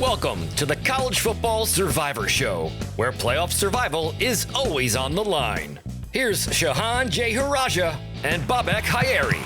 Welcome to the College Football Survivor Show, where playoff survival is always on the line. Here's Shehan J. Haraja and Bobak Hayeri.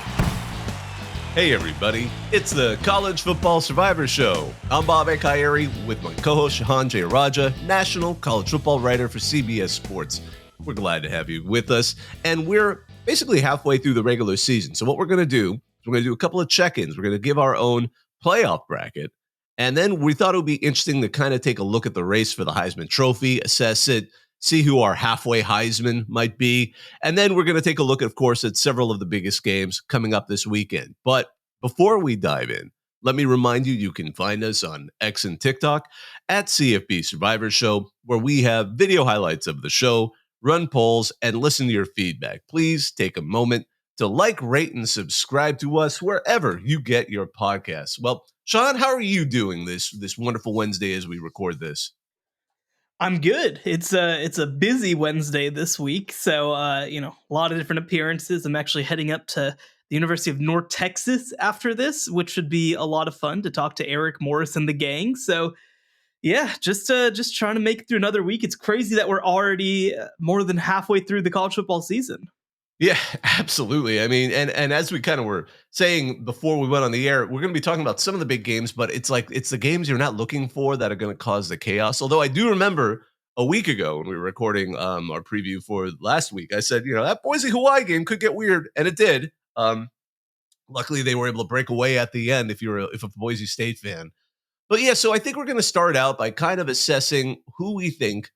Hey everybody, it's the College Football Survivor Show. I'm Bobak Hayeri with my co-host Shehan J. Haraja, national college football writer for CBS Sports. We're glad to have you with us, and we're basically halfway through the regular season. So what we're going to do is we're going to do a couple of check-ins. We're going to give our own playoff bracket. And then we thought it would be interesting to kind of take a look at the race for the Heisman Trophy, assess it, see who our halfway Heisman might be. And then we're going to take a look, of course, at several of the biggest games coming up this weekend. But before we dive in, let me remind you, you can find us on X and TikTok at CFP Survivor Show, where we have video highlights of the show, run polls, and listen to your feedback. Please take a moment to like, rate, and subscribe to us wherever you get your podcasts. Well, Sean, how are you doing this wonderful Wednesday as we record this? I'm good. It's a busy Wednesday this week, so a lot of different appearances. I'm actually heading up to the University of North Texas after this, which should be a lot of fun to talk to Eric Morris and the gang. So yeah, just trying to make it through another week. It's crazy that we're already more than halfway through the college football season. Yeah, absolutely. I mean, and as we kind of were saying before we went on the air, we're going to be talking about some of the big games, but it's the games you're not looking for that are going to cause the chaos. Although I do remember a week ago when we were recording our preview for last week, I said, that Boise-Hawaii game could get weird, and it did. Luckily, they were able to break away at the end if a Boise State fan. But yeah, so I think we're going to start out by kind of assessing who we think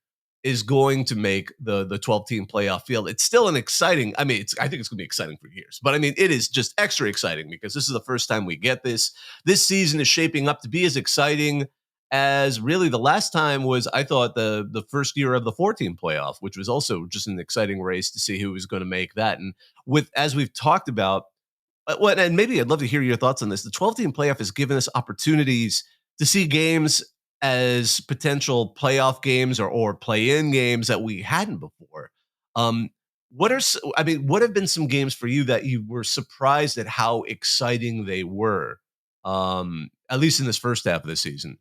is going to make the 12-team playoff field. It's still an exciting, I think it's going to be exciting for years, but I mean, it is just extra exciting because this is the first time we get this. This season is shaping up to be as exciting as really the last time was, I thought, the first year of the 4-team playoff, which was also just an exciting race to see who was going to make that. And as we've talked about, and maybe I'd love to hear your thoughts on this, the 12-team playoff has given us opportunities to see games as potential playoff games or play-in games that we hadn't before. What have been some games for you that you were surprised at how exciting they were, at least in this first half of the season?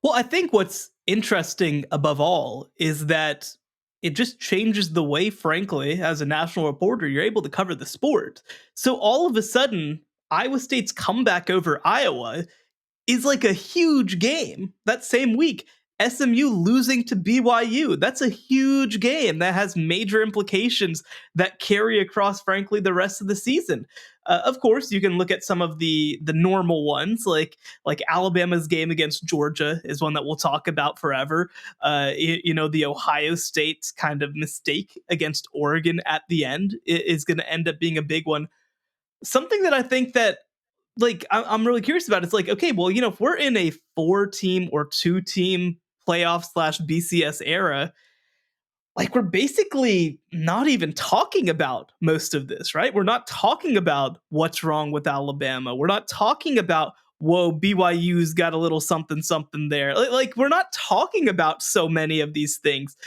Well, I think what's interesting above all is that it just changes the way, frankly, as a national reporter, you're able to cover the sport. So all of a sudden, Iowa State's comeback over Iowa is like a huge game. That same week, SMU losing to BYU. That's a huge game that has major implications that carry across, frankly, the rest of the season. Of course, you can look at some of the normal ones, like Alabama's game against Georgia is one that we'll talk about forever. The Ohio State kind of mistake against Oregon at the end is going to end up being a big one. Something that I think that I'm really curious about. It's like, okay, well, if we're in a 4-team or 2-team playoff / BCS era, we're basically not even talking about most of this, right? We're not talking about what's wrong with Alabama. We're not talking about, whoa, BYU's got a little something there. We're not talking about so many of these things.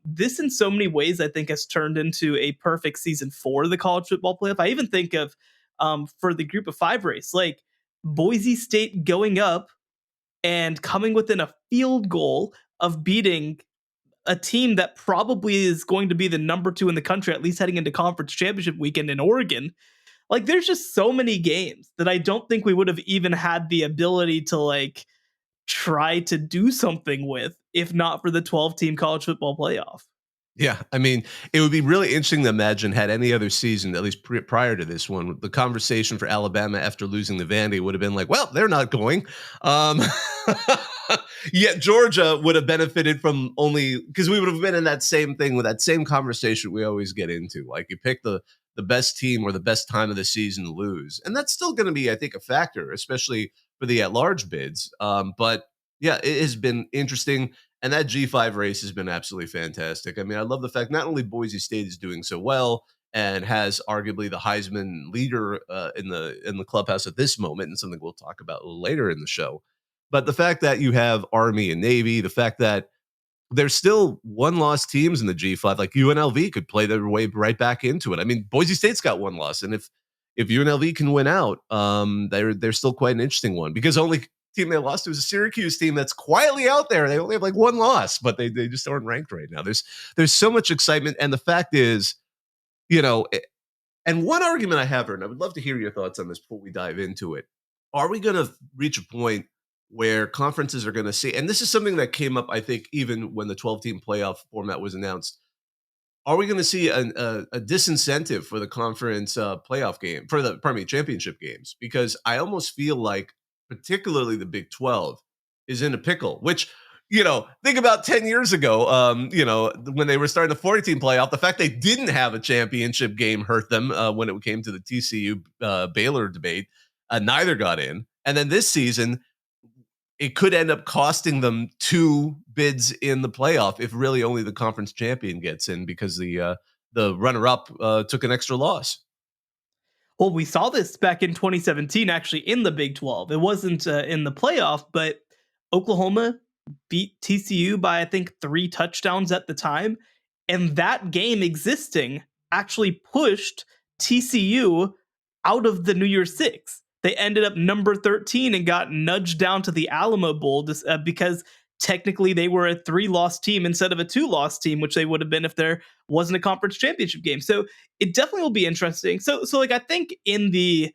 This in so many ways, I think, has turned into a perfect season for the college football playoff. I even think of for the group of 5 race, like Boise State going up and coming within a field goal of beating a team that probably is going to be the number 2 in the country, at least heading into conference championship weekend in Oregon. There's just so many games that I don't think we would have even had the ability to try to do something with if not for the 12-team college football playoff. Yeah, I mean, it would be really interesting to imagine had any other season, at least prior to this one, the conversation for Alabama after losing the Vandy would have been like, well, they're not going. Yet Georgia would have benefited from only because we would have been in that same thing with that same conversation we always get into. Like you pick the best team or the best time of the season to lose. And that's still going to be, I think, a factor, especially for the at-large bids. But yeah, it has been interesting. And that G5 race has been absolutely fantastic. I mean, I love the fact not only Boise State is doing so well and has arguably the Heisman leader in the clubhouse at this moment, and something we'll talk about a little later in the show, but the fact that you have Army and Navy, the fact that there's still one-loss teams in the G5, like UNLV could play their way right back into it. I mean, Boise State's got one loss, and if UNLV can win out, they're still quite an interesting one because only team they lost to is a Syracuse team that's quietly out there. They only have like one loss, but they just aren't ranked right now. There's so much excitement, and the fact is, and one argument I have here, and I would love to hear your thoughts on this before we dive into it. Are we going to reach a point where conferences are going to see, and this is something that came up, I think, even when the 12-team playoff format was announced. Are we going to see a disincentive for the conference playoff game, for the, championship games? Because I almost feel like, particularly the Big 12, is in a pickle, which, think about 10 years ago, when they were starting the 40-team playoff, the fact they didn't have a championship game hurt them when it came to the TCU Baylor debate. Neither got in. And then this season, it could end up costing them 2 bids in the playoff if really only the conference champion gets in, because the runner-up took an extra loss. Well, we saw this back in 2017, actually, in the Big 12. It wasn't in the playoff, but Oklahoma beat TCU by, I think, 3 touchdowns at the time. And that game existing actually pushed TCU out of the New Year's Six. They ended up number 13 and got nudged down to the Alamo Bowl because technically they were a 3-loss team instead of a 2-loss team, which they would have been if there wasn't a conference championship game. So it definitely will be interesting. So like, I think in the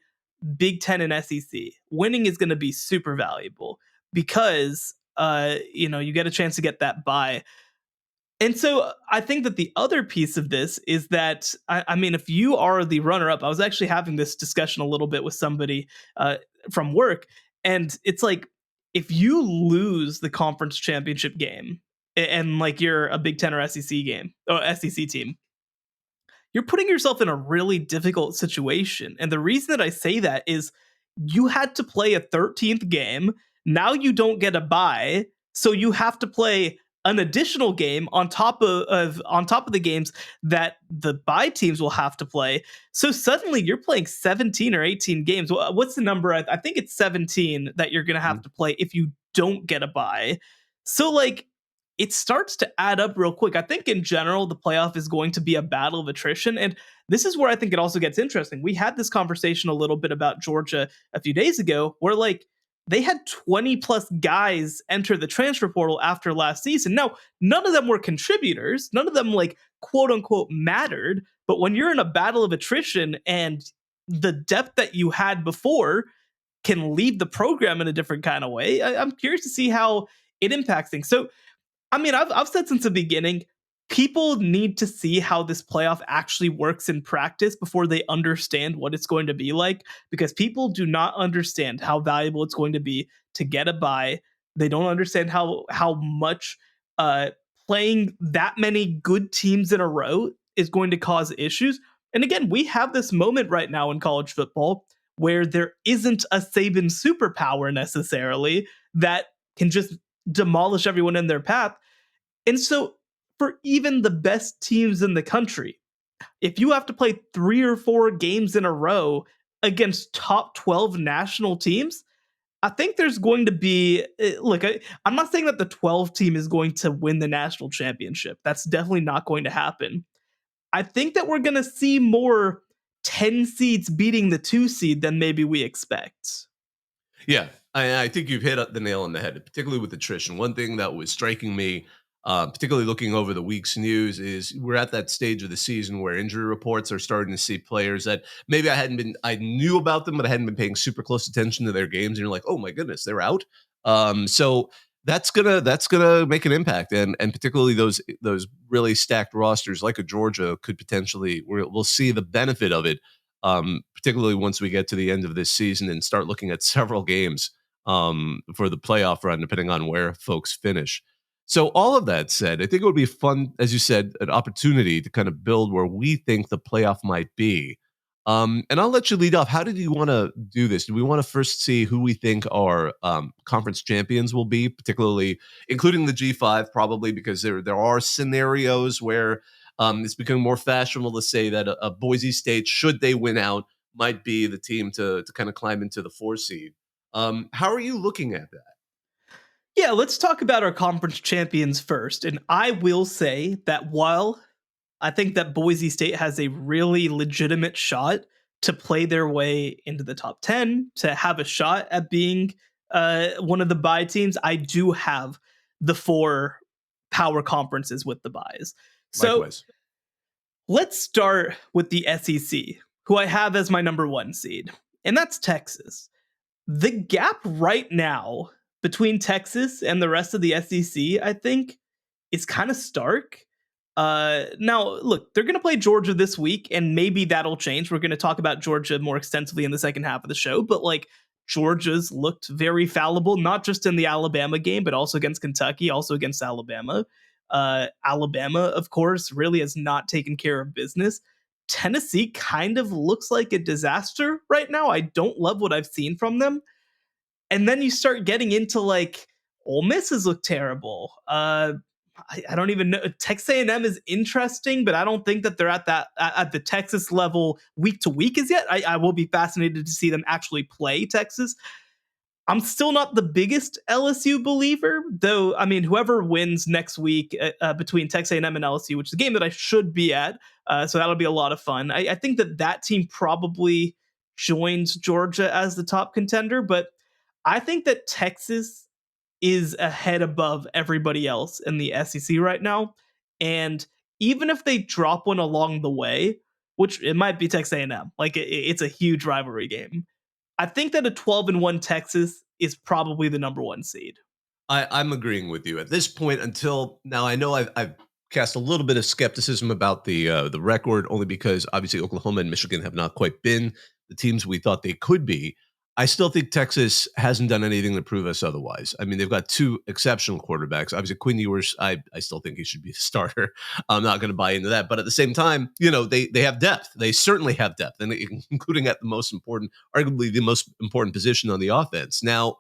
Big Ten and SEC, winning is going to be super valuable because you get a chance to get that bye. And so I think that the other piece of this is that, I mean, if you are the runner-up, I was actually having this discussion a little bit with somebody from work, and it's like, if you lose the conference championship game and like you're a Big Ten or SEC team, you're putting yourself in a really difficult situation. And the reason that I say that is you had to play a 13th game. Now you don't get a bye, so you have to play an additional game on top of the games that the bye teams will have to play. So suddenly you're playing 17 or 18 games. What's the number? I think it's 17 that you're going to have to play if you don't get a bye. So like, it starts to add up real quick. I think in general, the playoff is going to be a battle of attrition. And this is where I think it also gets interesting. We had this conversation a little bit about Georgia a few days ago, where like, they had 20 plus guys enter the transfer portal after last season. Now, none of them were contributors. None of them like quote unquote mattered. But when you're in a battle of attrition and the depth that you had before can lead the program in a different kind of way, I'm curious to see how it impacts things. So, I mean, I've said since the beginning, people need to see how this playoff actually works in practice before they understand what it's going to be like, because people do not understand how valuable it's going to be to get a bye. They don't understand how much playing that many good teams in a row is going to cause issues. And again, we have this moment right now in college football where there isn't a Saban superpower necessarily that can just demolish everyone in their path. And so for even the best teams in the country, if you have to play 3 or 4 games in a row against top 12 national teams, I think there's going to be, look, I'm not saying that the 12 team is going to win the national championship. That's definitely not going to happen. I think that we're going to see more 10 seeds beating the 2 seed than maybe we expect. Yeah, I think you've hit the nail on the head, particularly with attrition. One thing that was striking me, particularly looking over the week's news, is we're at that stage of the season where injury reports are starting to see players that maybe I knew about them, but I hadn't been paying super close attention to their games. And you're like, oh my goodness, they're out. So that's gonna make an impact, and particularly those really stacked rosters like a Georgia could potentially, we'll see the benefit of it. Particularly once we get to the end of this season and start looking at several games for the playoff run, depending on where folks finish. So all of that said, I think it would be fun, as you said, an opportunity to kind of build where we think the playoff might be. And I'll let you lead off. How did you want to do this? Do we want to first see who we think our conference champions will be, particularly including the G5, probably because there are scenarios where it's becoming more fashionable to say that a Boise State, should they win out, might be the team to kind of climb into the 4 seed. How are you looking at that? Yeah, let's talk about our conference champions first. And I will say that while I think that Boise State has a really legitimate shot to play their way into the top 10, to have a shot at being one of the bye teams, I do have the 4 power conferences with the byes. So Likewise. let's start with the SEC, who I have as my number 1 seed, and that's Texas. The gap right now between Texas and the rest of the SEC, I think, is kind of stark. Now, look, they're going to play Georgia this week, and maybe that'll change. We're going to talk about Georgia more extensively in the second half of the show, but like Georgia's looked very fallible, not just in the Alabama game, but also against Kentucky, also against Alabama. Alabama, of course, really has not taken care of business. Tennessee kind of looks like a disaster right now. I don't love what I've seen from them. And then you start getting into like Ole Miss has looked terrible. I don't even know. Texas A&M is interesting, but I don't think that they're at that at the Texas level week to week as yet. I will be fascinated to see them actually play Texas. I'm still not the biggest LSU believer, though. I mean, whoever wins next week between Texas A&M and LSU, which is a game that I should be at, so that'll be a lot of fun. I think that team probably joins Georgia as the top contender, but I think that Texas is a head above everybody else in the SEC right now. And even if they drop one along the way, which it might be Texas A&M, like it's a huge rivalry game, I think that a 12-1 Texas is probably the number 1 seed. I'm agreeing with you at this point. Until now, I know I've cast a little bit of skepticism about the record, only because obviously Oklahoma and Michigan have not quite been the teams we thought they could be. I still think Texas hasn't done anything to prove us otherwise. I mean, they've got 2 exceptional quarterbacks. Obviously, Quinn Ewers, I still think he should be a starter. I'm not going to buy into that. But at the same time, they have depth. They certainly have depth, and including at the most important, arguably the most important position on the offense. Now,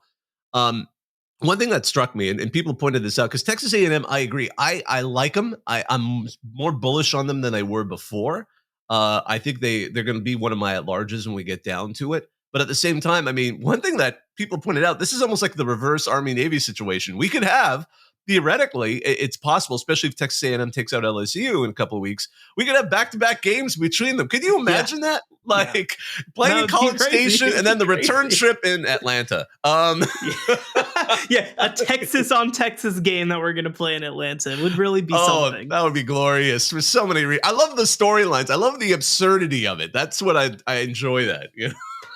one thing that struck me, and people pointed this out, because Texas A&M, I agree. I like them. I'm more bullish on them than I were before. I think they're going to be one of my at-larges when we get down to it. But at the same time, I mean, one thing that people pointed out, this is almost like the reverse Army-Navy situation. We could have, theoretically, it's possible, especially if Texas A&M takes out LSU in a couple of weeks, we could have back-to-back games between them. Can you imagine that? Like playing in College Station and then the return trip in Atlanta. Yeah, a Texas on Texas game that we're going to play in Atlanta would really be something. That would be glorious for so many reasons. I love the storylines. I love the absurdity of it. That's what I enjoy that.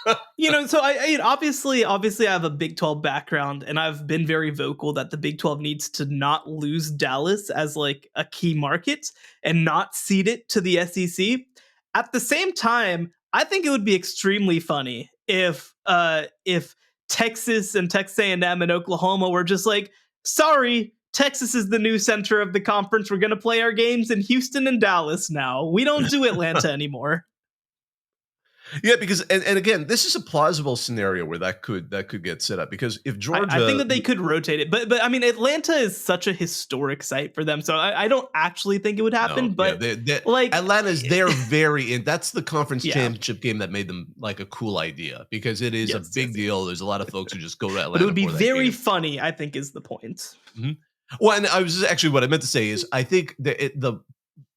So I obviously I have a Big 12 background, and I've been very vocal that the Big 12 needs to not lose Dallas as like a key market and not cede it to the SEC. At the same time, I think it would be extremely funny if Texas and Texas A&M and Oklahoma were just like, sorry, Texas is the new center of the conference. We're going to play our games in Houston and Dallas now. We don't do Atlanta anymore. Yeah, because and again, this is a plausible scenario where that could get set up, because if Georgia, I think that they could rotate it, but I mean, Atlanta is such a historic site for them, so I don't actually think it would happen. But like Atlanta's, they're very in. That's the conference championship game that made them like a cool idea, because it is a big deal. There's a lot of folks who just go to Atlanta. But it would be very funny, I think, is the point. Mm-hmm. Well, and I was actually, what I meant to say is, I think that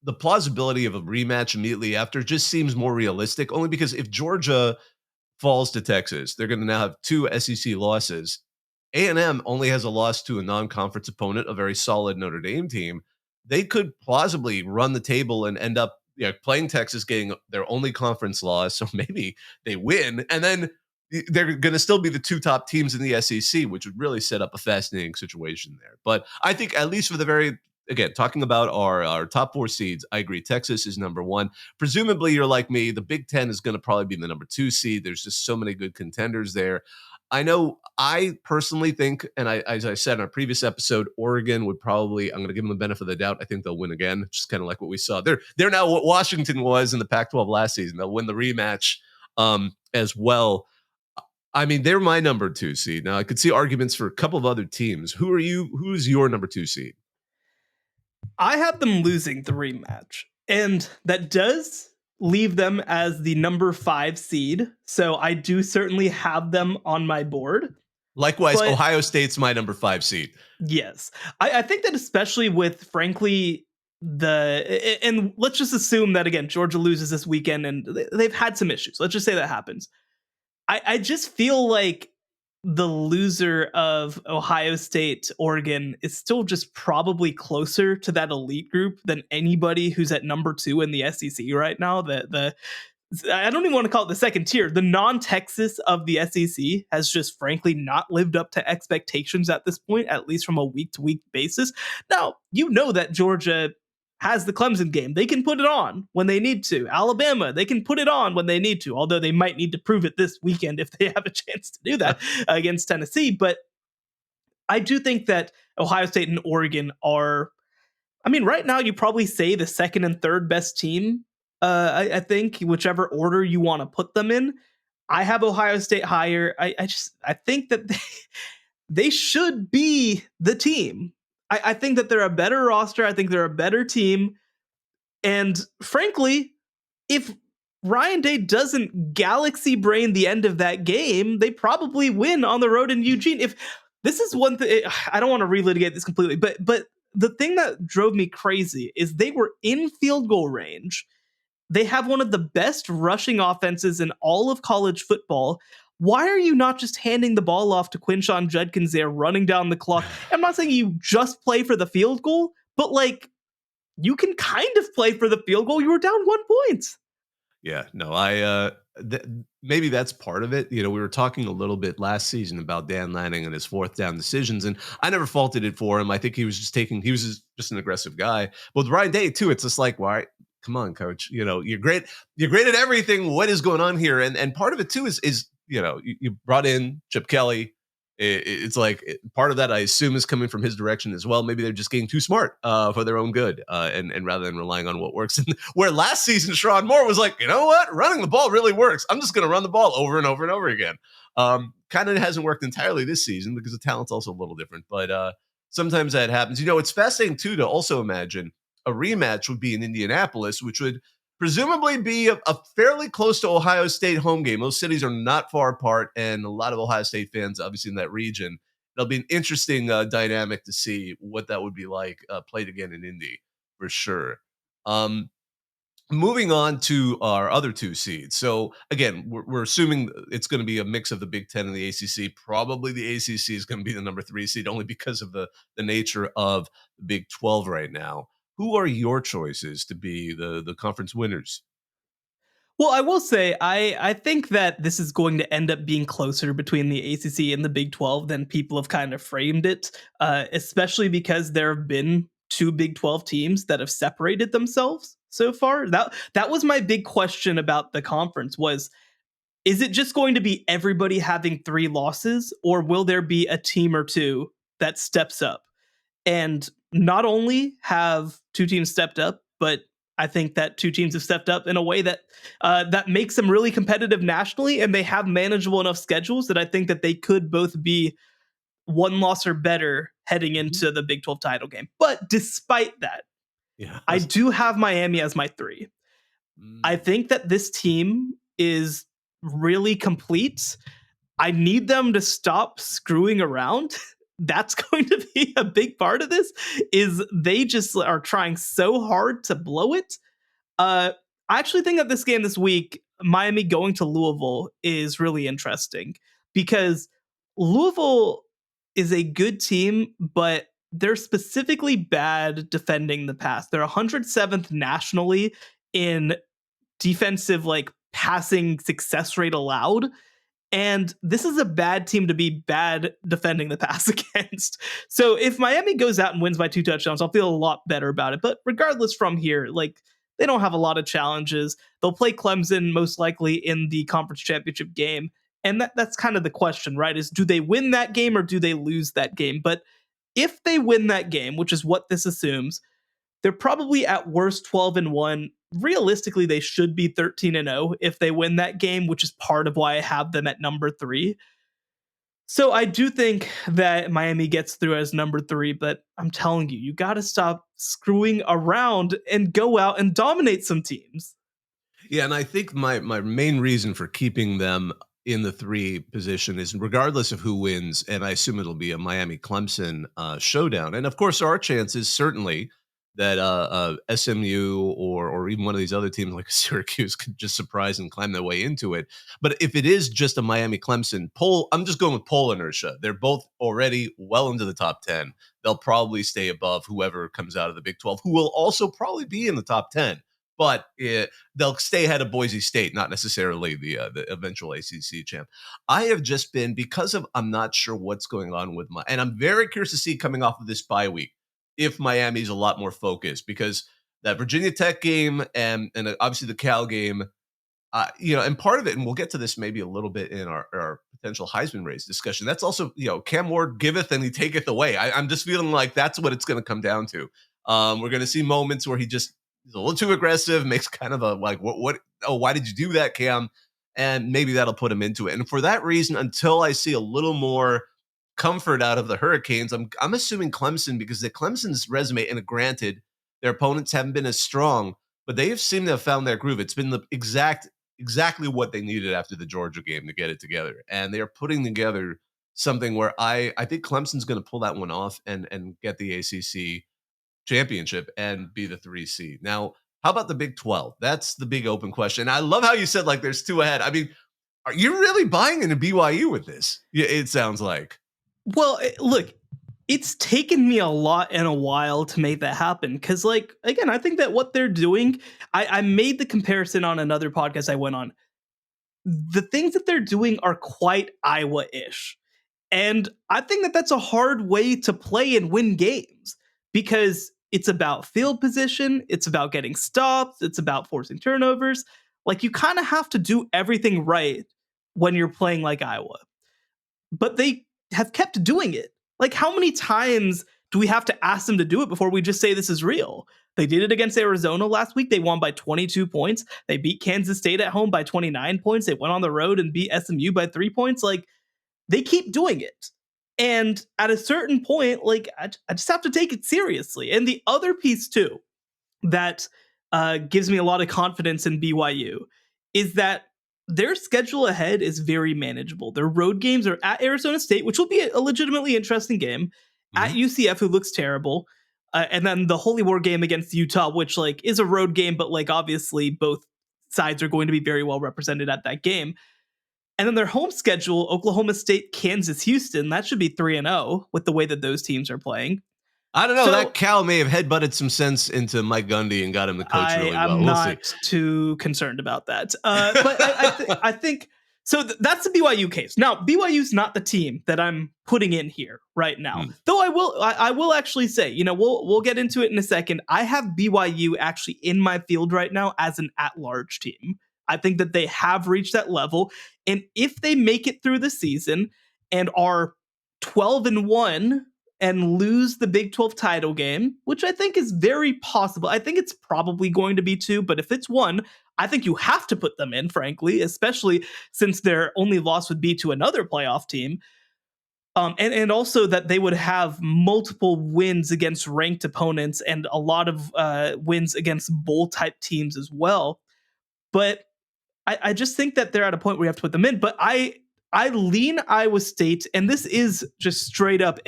the plausibility of a rematch immediately after just seems more realistic, only because if Georgia falls to Texas, they're going to now have 2 SEC losses. A&M only has a loss to a non-conference opponent, a very solid Notre Dame team. They could plausibly run the table and end up playing Texas, getting their only conference loss. So maybe they win, and then they're going to still be the 2 top teams in the SEC, which would really set up a fascinating situation there. But I think, at least for the again, talking about our top 4 seeds, I agree. Texas is number 1. Presumably, you're like me. The Big Ten is going to probably be the number 2 seed. There's just so many good contenders there. I know I personally think, and as I said in our previous episode, Oregon would probably, I'm going to give them the benefit of the doubt. I think they'll win again, just kind of like what we saw. They're now what Washington was in the Pac-12 last season. They'll win the rematch as well. I mean, they're my number 2 seed. Now, I could see arguments for a couple of other teams. Who's your number 2 seed? I have them losing the rematch, and that does leave them as the number 5 seed. So I do certainly have them on my board. Likewise, Ohio State's my number 5 seed. Yes. I think that especially with, frankly, and let's just assume that, again, Georgia loses this weekend and they've had some issues. Let's just say that happens. I just feel like the loser of Ohio State, Oregon is still just probably closer to that elite group than anybody who's at number 2 in the SEC right now. The I don't even want to call it the second tier. The non-Texas of the SEC has just frankly not lived up to expectations at this point, at least from a week-to-week basis. Now, you know that Georgia has the Clemson game. They can put it on when they need to. Alabama, they can put it on when they need to, although they might need to prove it this weekend if they have a chance to do that against Tennessee. But I do think that Ohio State and Oregon are, I mean, right now you probably say the second and third best team. I think whichever order you want to put them in. I have Ohio State higher. I think that they should be the team. I think that they're a better roster. I think they're a better team. And frankly, if Ryan Day doesn't galaxy brain the end of that game, they probably win on the road in Eugene. If this is one thing, I don't want to relitigate this completely, but the thing that drove me crazy is they were in field goal range. They have one of the best rushing offenses in all of college football. Why are you not just handing the ball off to Quinshon Judkins there, running down the clock? I'm not saying you just play for the field goal, but like you can kind of play for the field goal. You were down 1 point. Yeah, no, maybe that's part of it. You know, we were talking a little bit last season about Dan Lanning and his fourth down decisions, and I never faulted it for him. I think he was just an aggressive guy. But with Ryan Day too, it's just like, why? Come on, coach. You know, you're great. You're great at everything. What is going on here? And part of it too is you know, you brought in Chip Kelly. It's like part of that I assume is coming from his direction as well. Maybe they're just getting too smart for their own good, and rather than relying on what works. And where last season Sherrod Moore was like, you know what, running the ball really works. I'm just going to run the ball over and over and over again. Kind of hasn't worked entirely this season because the talent's also a little different. But sometimes that happens. You know, it's fascinating too to also imagine a rematch would be in Indianapolis, which would presumably be a fairly close to Ohio State home game. Those cities are not far apart, and a lot of Ohio State fans, obviously, in that region. It'll be an interesting dynamic to see what that would be like played again in Indy, for sure. Moving on to our other 2 seeds. So, again, we're assuming it's going to be a mix of the Big Ten and the ACC. Probably the ACC is going to be the number 3 seed, only because of the nature of the Big 12 right now. Who are your choices to be the conference winners? Well, I will say, I think that this is going to end up being closer between the ACC and the Big 12 than people have kind of framed it, especially because there have been 2 Big 12 teams that have separated themselves so far. That was my big question about the conference was, is it just going to be everybody having 3 losses, or will there be a team or 2 that steps up? And not only have 2 teams stepped up, but I think that 2 teams have stepped up in a way that that makes them really competitive nationally, and they have manageable enough schedules that I think that they could both be 1 loss or better heading into the Big 12 title game. But despite that, I do have Miami as my 3. I think that this team is really complete. I need them to stop screwing around. That's going to be a big part of this, is they just are trying so hard to blow it. I actually think that this game this week, Miami going to Louisville, is really interesting because Louisville is a good team, but they're specifically bad defending the pass. They're 107th nationally in defensive, like, passing success rate allowed. And this is a bad team to be bad defending the pass against. So if Miami goes out and wins by 2 touchdowns, I'll feel a lot better about it. But regardless from here, like, they don't have a lot of challenges. They'll play Clemson most likely in the conference championship game. And that's kind of the question, right? Is do they win that game or do they lose that game? But if they win that game, which is what this assumes, they're probably at worst 12-1. Realistically, they should be 13-0 if they win that game, which is part of why I have them at number 3. So I do think that Miami gets through as number 3, but I'm telling you, you got to stop screwing around and go out and dominate some teams. Yeah, and I think my main reason for keeping them in the 3 position is regardless of who wins, and I assume it'll be a Miami-Clemson showdown. And of course, there are chances, certainly, SMU or even one of these other teams like Syracuse could just surprise and climb their way into it. But if it is just a Miami Clemson poll, I'm just going with poll inertia. They're both already well into the top 10. They'll probably stay above whoever comes out of the Big 12, who will also probably be in the top 10. But they'll stay ahead of Boise State, not necessarily the eventual ACC champ. I have just been, because of, I'm not sure what's going on with and I'm very curious to see coming off of this bye week if Miami's a lot more focused, because that Virginia Tech game and obviously the Cal game, and part of it, and we'll get to this maybe a little bit in our potential Heisman race discussion. That's also, Cam Ward giveth and he taketh away. I'm just feeling like that's what it's going to come down to. We're going to see moments where he's a little too aggressive, makes kind of a like, why did you do that, Cam? And maybe that'll put him into it. And for that reason, until I see a little more comfort out of the Hurricanes, I'm assuming Clemson, because the Clemson's resume, and granted, their opponents haven't been as strong, but they have seemed to have found their groove. It's been the exactly what they needed after the Georgia game to get it together. And they are putting together something where I think Clemson's going to pull that one off and get the ACC championship and be the 3 seed. Now, how about the Big 12? That's the big open question. I love how you said like there's two ahead. I mean, are you really buying into BYU with this? Yeah, it sounds like. Well, look, it's taken me a lot and a while to make that happen. Because, like, again, I think that what they're doing, I made the comparison on another podcast I went on. The things that they're doing are quite Iowa-ish. And I think that that's a hard way to play and win games, because it's about field position, it's about getting stops, it's about forcing turnovers. Like, you kind of have to do everything right when you're playing like Iowa. But they have kept doing it. Like, how many times do we have to ask them to do it before we just say this is real? They did it against Arizona last week. They won by 22 points. They beat Kansas State at home by 29 points. They went on the road and beat SMU by 3 points. Like, they keep doing it. And at a certain point, like, I just have to take it seriously. And the other piece, too, that gives me a lot of confidence in BYU is that their schedule ahead is very manageable. Their road games are at Arizona State, which will be a legitimately interesting game, at UCF, who looks terrible, and then the Holy War game against Utah, which like is a road game, but like obviously both sides are going to be very well represented at that game. And then their home schedule, Oklahoma State, Kansas, Houston, that should be 3-0 with the way that those teams are playing. I don't know. So, that Cal may have headbutted some sense into Mike Gundy and got him to coach really well. I'm not too concerned about that. But I think so. That's the BYU case. Now, BYU's not the team that I'm putting in here right now. Though I will actually say, we'll get into it in a second. I have BYU actually in my field right now as an at-large team. I think that they have reached that level. And if they make it through the season and are 12-1 and lose the Big 12 title game, which I think is very possible. I think it's probably going to be 2, but if it's 1, I think you have to put them in, frankly, especially since their only loss would be to another playoff team. And also that they would have multiple wins against ranked opponents and a lot of wins against bowl-type teams as well. But I just think that they're at a point where you have to put them in. But I lean Iowa State, and this is just straight up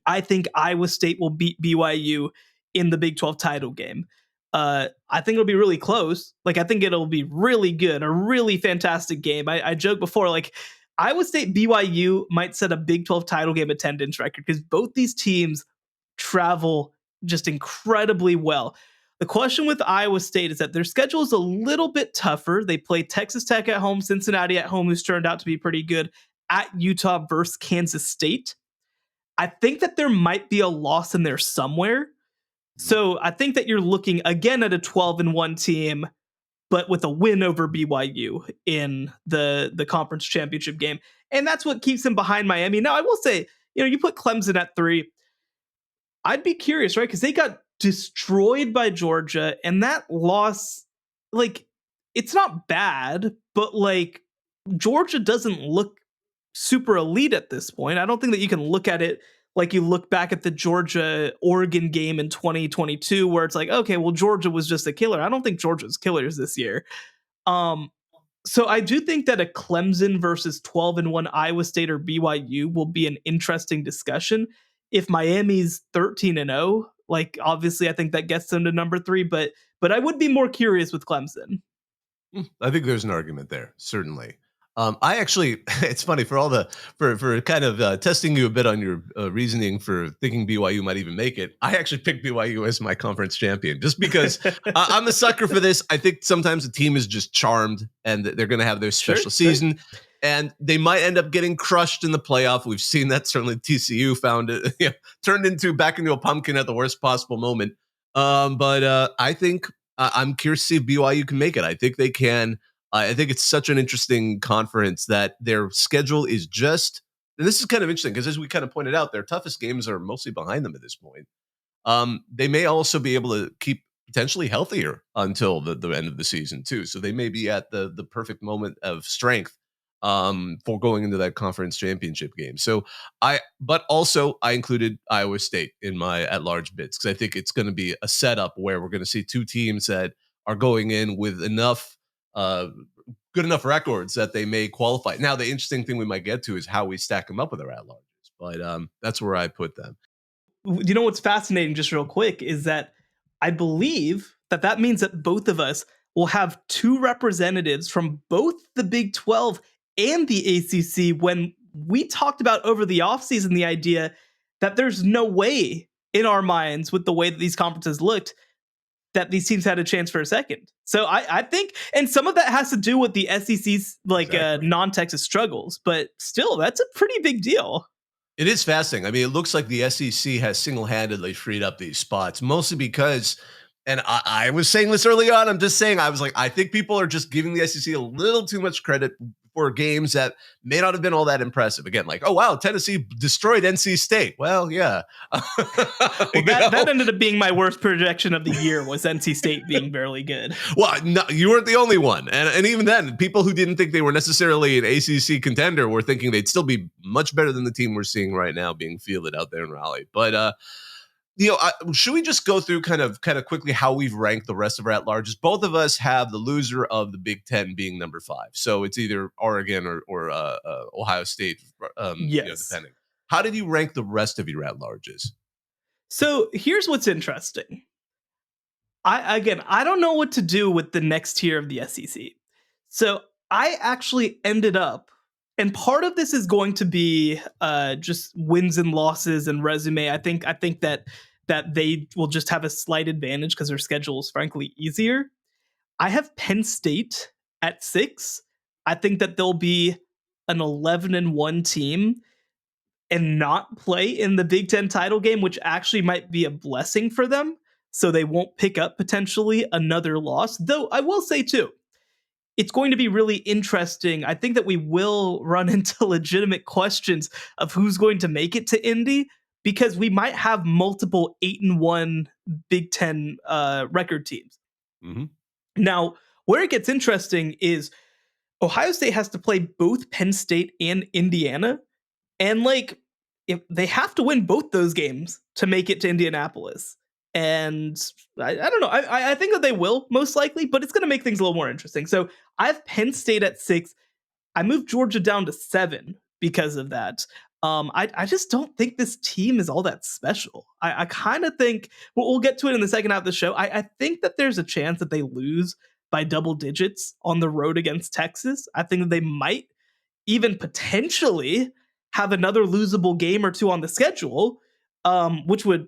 I think Iowa State will beat BYU in the Big 12 title game. I think it'll be really close. Like, I think it'll be really good, a really fantastic game. I joked before, like, Iowa State BYU might set a Big 12 title game attendance record because both these teams travel just incredibly well. The question with Iowa State is that their schedule is a little bit tougher. They play Texas Tech at home, Cincinnati at home, who's turned out to be pretty good, at Utah versus Kansas State. I think that there might be a loss in there somewhere. So I think that you're looking again at a 12-1 team, but with a win over BYU in the conference championship game. And that's what keeps them behind Miami. Now, I will say, you put Clemson at 3. I'd be curious, right? Because they got destroyed by Georgia, and that loss, like, it's not bad, but like Georgia doesn't look super elite at this point. I don't think that you can look at it like you look back at the Georgia-Oregon game in 2022 where it's like, okay, well, Georgia was just a killer. I don't think Georgia's killers this year. So I do think that a Clemson versus 12-1 Iowa State or BYU will be an interesting discussion. If Miami's 13-0, Like, obviously, I think that gets them to number 3, but I would be more curious with Clemson. I think there's an argument there, certainly. I actually, it's funny for all the for kind of testing you a bit on your reasoning for thinking BYU might even make it. I actually picked BYU as my conference champion just because I'm a sucker for this. I think sometimes the team is just charmed and they're going to have their special season, and they might end up getting crushed in the playoff. We've seen that. Certainly, TCU found it, turned back into a pumpkin at the worst possible moment. But I think I'm curious to see if BYU can make it. I think they can. I think it's such an interesting conference that their schedule is just, and this is kind of interesting because as we kind of pointed out, their toughest games are mostly behind them at this point. They may also be able to keep potentially healthier until the end of the season too. So they may be at the perfect moment of strength for going into that conference championship game. So but also I included Iowa State in my at-large bids because I think it's going to be a setup where we're going to see two teams that are going in with enough good enough records that they may qualify. Now, the interesting thing we might get to is how we stack them up with our at-larges, but that's where I put them. You know what's fascinating, just real quick, is that I believe that means that both of us will have 2 representatives from both the Big 12 and the ACC when we talked about over the offseason the idea that there's no way in our minds with the way that these conferences looked that these teams had a chance for a second. So I think, and some of that has to do with the SEC's non-Texas struggles, but still, that's a pretty big deal. It is fascinating. I mean, it looks like the SEC has single-handedly freed up these spots, mostly because, and I was saying this early on, I'm just saying, I was like, I think people are just giving the SEC a little too much credit for games that may not have been all that impressive. Again, like, oh, wow, Tennessee destroyed NC State. Well, yeah. That ended up being my worst projection of the year, was NC State being barely good. Well, no, you weren't the only one. And even then, people who didn't think they were necessarily an ACC contender were thinking they'd still be much better than the team we're seeing right now being fielded out there in Raleigh. But, should we just go through kind of quickly how we've ranked the rest of our at-larges? Both of us have the loser of the Big Ten being number 5. So it's either Oregon or Ohio State, yes. Depending. How did you rank the rest of your at-larges? So here's what's interesting. I don't know what to do with the next tier of the SEC. So I actually ended up, and part of this is going to be just wins and losses and resume. I think that they will just have a slight advantage because their schedule is frankly easier. I have Penn State at 6. I think that they'll be an 11-1 team and not play in the Big Ten title game, which actually might be a blessing for them. So they won't pick up potentially another loss. Though I will say too, it's going to be really interesting. I think that we will run into legitimate questions of who's going to make it to Indy, because we might have multiple 8-1 Big Ten record teams. Mm-hmm. Now, where it gets interesting is Ohio State has to play both Penn State and Indiana. And if they have to win both those games to make it to Indianapolis. And I don't know. I think that they will, most likely, but it's going to make things a little more interesting. So I have Penn State at 6. I moved Georgia down to 7 because of that. I just don't think this team is all that special. I kind of think, we'll get to it in the second half of the show. I think that there's a chance that they lose by double digits on the road against Texas. I think that they might even potentially have another losable game or two on the schedule, which would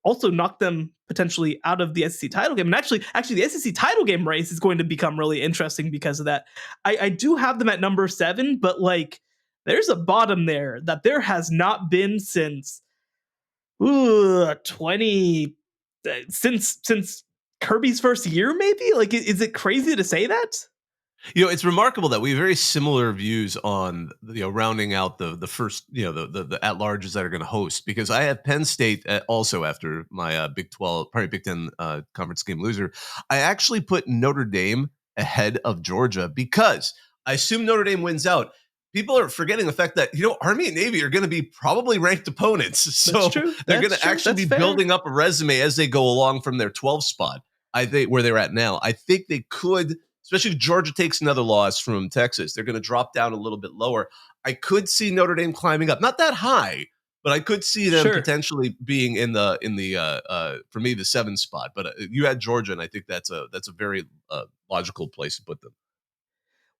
also knock them potentially out of the SEC title game. And actually the SEC title game race is going to become really interesting because of that. I do have them at number 7, but there's a bottom there that there has not been since since Kirby's first year, maybe? Is it crazy to say that? It's remarkable that we have very similar views on rounding out the first the at-larges that are going to host, because I have Penn State also after my Big 10 conference game loser. I actually put Notre Dame ahead of Georgia because I assume Notre Dame wins out. People are forgetting the fact that Army and Navy are going to be probably ranked opponents, so they're going to actually be building up a resume as they go along from their 12 spot. I think where they're at now. I think they could. Especially if Georgia takes another loss from Texas, they're going to drop down a little bit lower. I could see Notre Dame climbing up, not that high, but I could see them Sure. potentially being in the for me the 7 spot. But you had Georgia, and I think that's a very logical place to put them.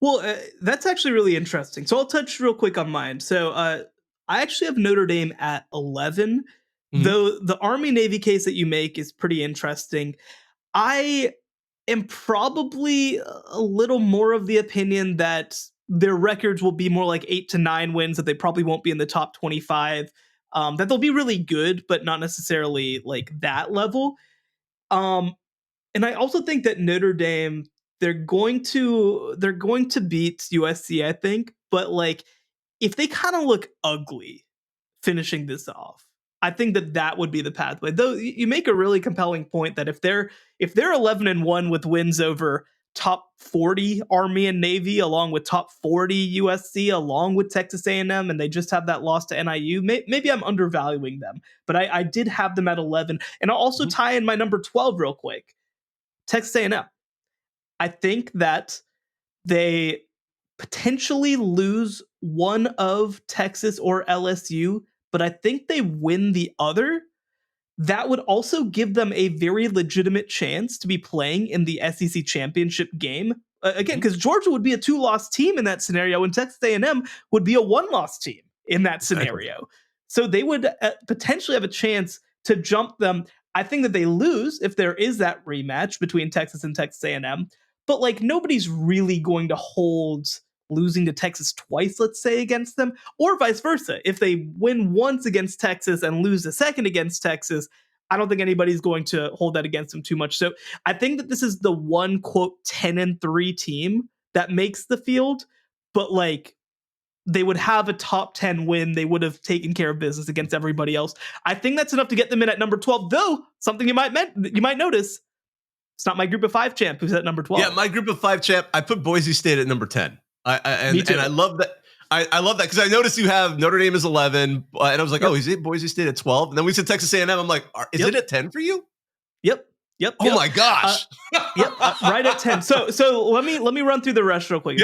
Well, that's actually really interesting. So I'll touch real quick on mine. So I actually have Notre Dame at 11, though the Army Navy case that you make is pretty interesting. I am probably a little more of the opinion that their records will be more like 8 to 9 wins, that they probably won't be in the top 25, that they'll be really good, but not necessarily like that level. Um, and I also think that Notre Dame, they're going to beat USC, I think, but like if they kind of look ugly finishing this off, I think that would be the pathway. Though you make a really compelling point that if they're 11-1 with wins over top 40 Army and Navy, along with top 40 USC, along with Texas A&M, and they just have that loss to NIU, maybe I'm undervaluing them, but I did have them at 11. And I'll also tie in my number 12 real quick, Texas A&M. I think that they potentially lose one of Texas or LSU, but I think they win the other. That would also give them a very legitimate chance to be playing in the SEC championship game. Again, because Georgia would be a 2-loss team in that scenario, and Texas A&M would be a 1-loss team in that scenario. So they would potentially have a chance to jump them. I think that they lose if there is that rematch between Texas and Texas A&M, but like nobody's really going to hold losing to Texas twice, let's say, against them, or vice versa. If they win once against Texas and lose the second against Texas, I don't think anybody's going to hold that against them too much. So I think that this is the one, quote, 10-3 team that makes the field, but like they would have a top 10 win. They would have taken care of business against everybody else. I think that's enough to get them in at number 12, though something you might notice, it's not my group of 5 champ who's at number 12. Yeah, my group of 5 champ, I put Boise State at number 10. And I love that. I love that because I noticed you have Notre Dame is 11, and I was like, oh, is it Boise State at 12? And then we said Texas A&M. I'm like, is it at 10 for you? Yep. Oh my gosh. Right at 10. So let me run through the rest real quick.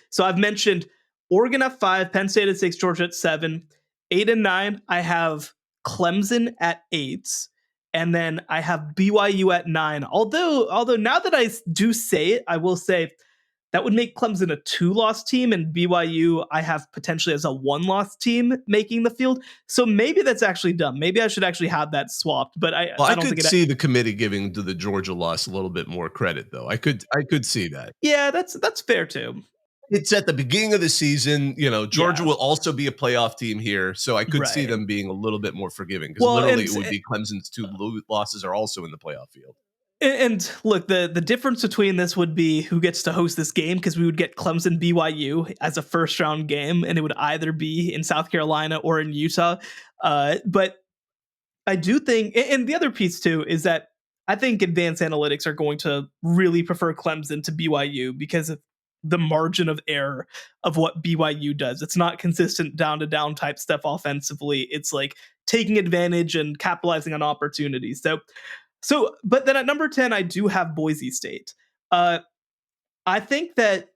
So I've mentioned Oregon at 5, Penn State at 6, Georgia at 7, 8 and 9. I have Clemson at 8. And then I have BYU at 9. Although now that I do say it, I will say that would make Clemson a 2-loss team, and BYU I have potentially as a 1-loss team making the field. So maybe that's actually dumb. Maybe I should actually have that swapped. But I don't could see the committee giving to the Georgia loss a little bit more credit, though. I could see that. Yeah, that's fair too. It's at the beginning of the season. Georgia will also be a playoff team here, so I could see them being a little bit more forgiving because literally it would be Clemson's 2 losses are also in the playoff field. And look, the difference between this would be who gets to host this game, because we would get Clemson BYU as a first round game, and it would either be in South Carolina or in Utah. But I do think, and the other piece too, is that I think advanced analytics are going to really prefer Clemson to BYU because of the margin of error of what BYU does. It's not consistent down to down type stuff offensively. It's like taking advantage and capitalizing on opportunities. So, but then at number 10, I do have Boise State. I think that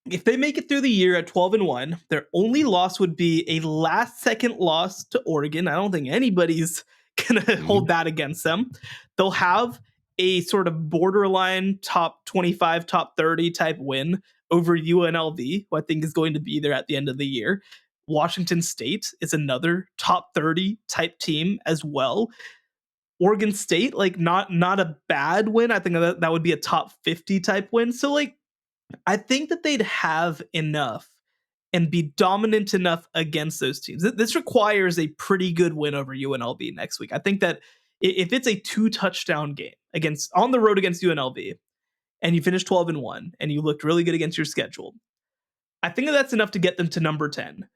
if they make it through the year at 12-1, their only loss would be a last-second loss to Oregon. I don't think anybody's gonna hold that against them. They'll have a sort of borderline top 25, top 30 type win over UNLV, who I think is going to be there at the end of the year. Washington State is another top 30 type team as well. Oregon State, like not a bad win. I think that would be a top 50 type win. So like, I think that they'd have enough and be dominant enough against those teams. This requires a pretty good win over UNLV next week. I think that if it's a 2-touchdown game on the road against UNLV, and you finish 12-1, and you looked really good against your schedule, I think that's enough to get them to number 10.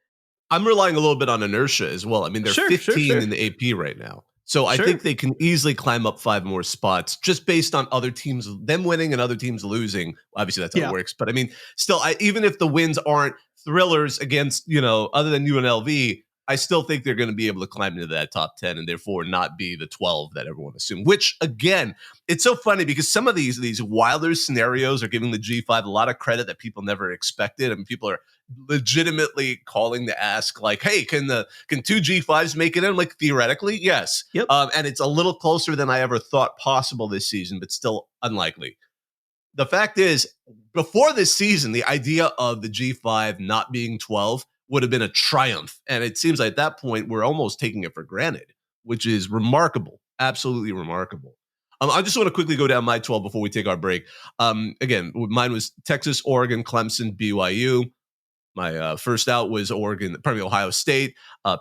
I'm relying a little bit on inertia as well. I mean, they're 15 in the AP right now. So I think they can easily climb up 5 more spots just based on other teams, them winning and other teams losing. Obviously, that's how it works. But I mean, still, even if the wins aren't thrillers against, other than UNLV, I still think they're going to be able to climb into that top 10 and therefore not be the 12 that everyone assumed, which again, it's so funny because some of these wilder scenarios are giving the G5 a lot of credit that people never expected. I mean, people are legitimately calling to ask like, hey, can two G5s make it in? Like theoretically, yes. Yep. And it's a little closer than I ever thought possible this season, but still unlikely. The fact is, before this season, the idea of the G5 not being 12 would have been a triumph. And it seems like at that point, we're almost taking it for granted, which is remarkable. Absolutely remarkable. I just want to quickly go down my 12 before we take our break. Again, mine was Texas, Oregon, Clemson, BYU. My first out was Ohio State,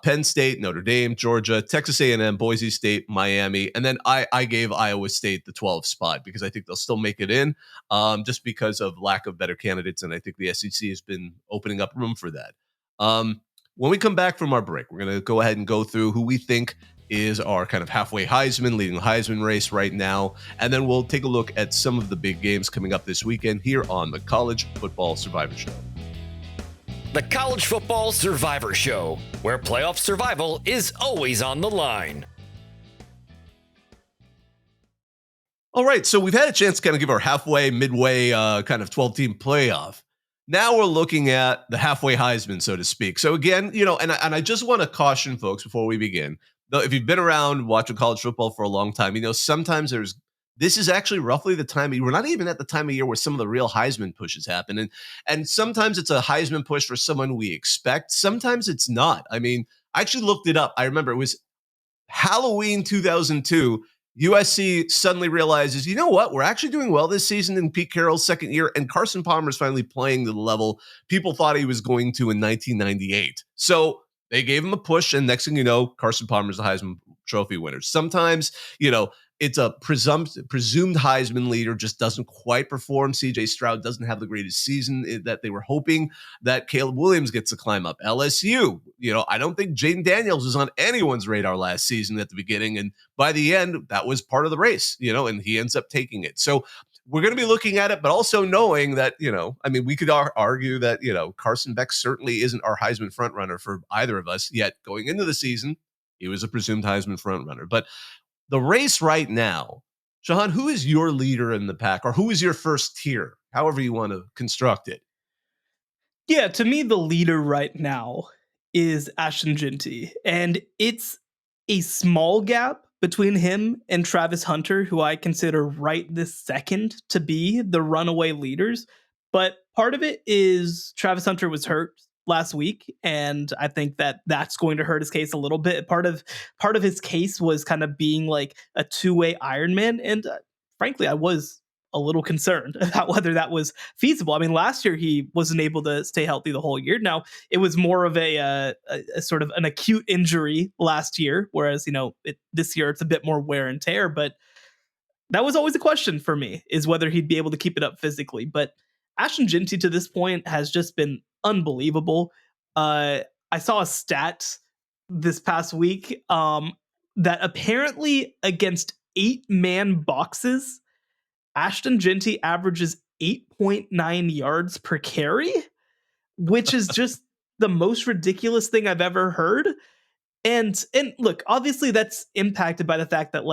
Penn State, Notre Dame, Georgia, Texas A&M, Boise State, Miami, and then I gave Iowa State the 12 spot because I think they'll still make it in, just because of lack of better candidates, and I think the SEC has been opening up room for that. When we come back from our break, we're going to go ahead and go through who we think is our kind of halfway Heisman, leading the Heisman race right now, and then we'll take a look at some of the big games coming up this weekend here on the College Football Survivor Show. The College Football Survivor Show, where playoff survival is always on the line. All right, so we've had a chance to kind of give our halfway, midway kind of 12-team playoff. Now we're looking at the halfway Heisman, so to speak. So again, and I just want to caution folks before we begin, though, if you've been around watching college football for a long time, sometimes this is actually roughly the time of year. We're not even at the time of year where some of the real Heisman pushes happen. And sometimes it's a Heisman push for someone we expect. Sometimes it's not. I mean, I actually looked it up. I remember it was Halloween 2002. USC suddenly realizes, you know what? We're actually doing well this season in Pete Carroll's second year, and Carson Palmer's finally playing to the level people thought he was going to in 1998. So they gave him a push, and next thing you know, Carson Palmer's the Heisman Trophy winner. Sometimes, it's a presumed Heisman leader just doesn't quite perform. CJ Stroud doesn't have the greatest season that they were hoping. That Caleb Williams gets to climb up. LSU, I don't think Jaden Daniels was on anyone's radar last season at the beginning. And by the end, that was part of the race, and he ends up taking it. So we're going to be looking at it, but also knowing that, we could argue that, Carson Beck certainly isn't our Heisman frontrunner for either of us yet. Going into the season, he was a presumed Heisman frontrunner. But the race right now, Shehan, who is your leader in the pack, or who is your first tier, however you want to construct it? Yeah, to me, the leader right now is Ashton Jeanty, and it's a small gap between him and Travis Hunter, who I consider right this second to be the runaway leaders. But part of it is Travis Hunter was hurt last week, and I think that's going to hurt his case a little bit. Part of his case was kind of being like a two-way Ironman, and frankly, I was a little concerned about whether that was feasible. I mean, last year he wasn't able to stay healthy the whole year. Now it was more of a sort of an acute injury last year, whereas this year it's a bit more wear and tear. But that was always a question for me, is whether he'd be able to keep it up physically. But Ashton Jeanty to this point has just been unbelievable. I saw a stat this past week that apparently against 8-man boxes, Ashton Jeanty averages 8.9 yards per carry, which is just the most ridiculous thing I've ever heard. And look, obviously that's impacted by the fact that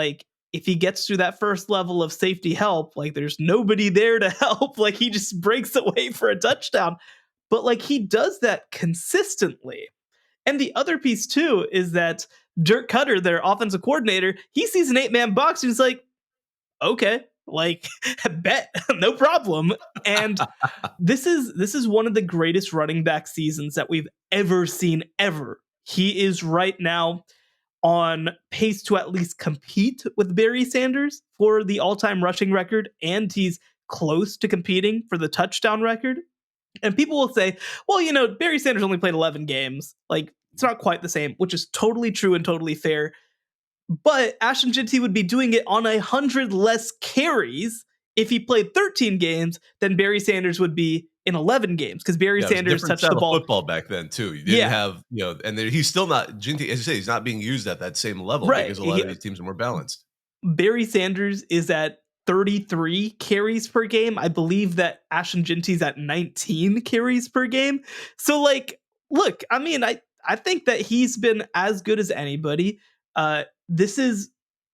if he gets through that first level of safety help, there's nobody there to help. He just breaks away for a touchdown. But he does that consistently. And the other piece too is that Dirk Cutter, their offensive coordinator, he sees an 8-man box and he's like, okay, bet, no problem. And this is one of the greatest running back seasons that we've ever seen ever. He is right now on pace to at least compete with Barry Sanders for the all-time rushing record, and he's close to competing for the touchdown record. And people will say, well, Barry Sanders only played 11 games. It's not quite the same, which is totally true and totally fair. But Ashton Jeanty would be doing it on 100 less carries if he played 13 games than Barry Sanders would be in 11 games, because Barry Sanders touched the ball. Football back then too. You didn't have, and he's still not Jeanty, as you say, he's not being used at that same level, right, because a lot of these teams are more balanced. Barry Sanders is at 33 carries per game. I believe that Ashton Jeanty's at 19 carries per game. So look, I I think that he's been as good as anybody. This is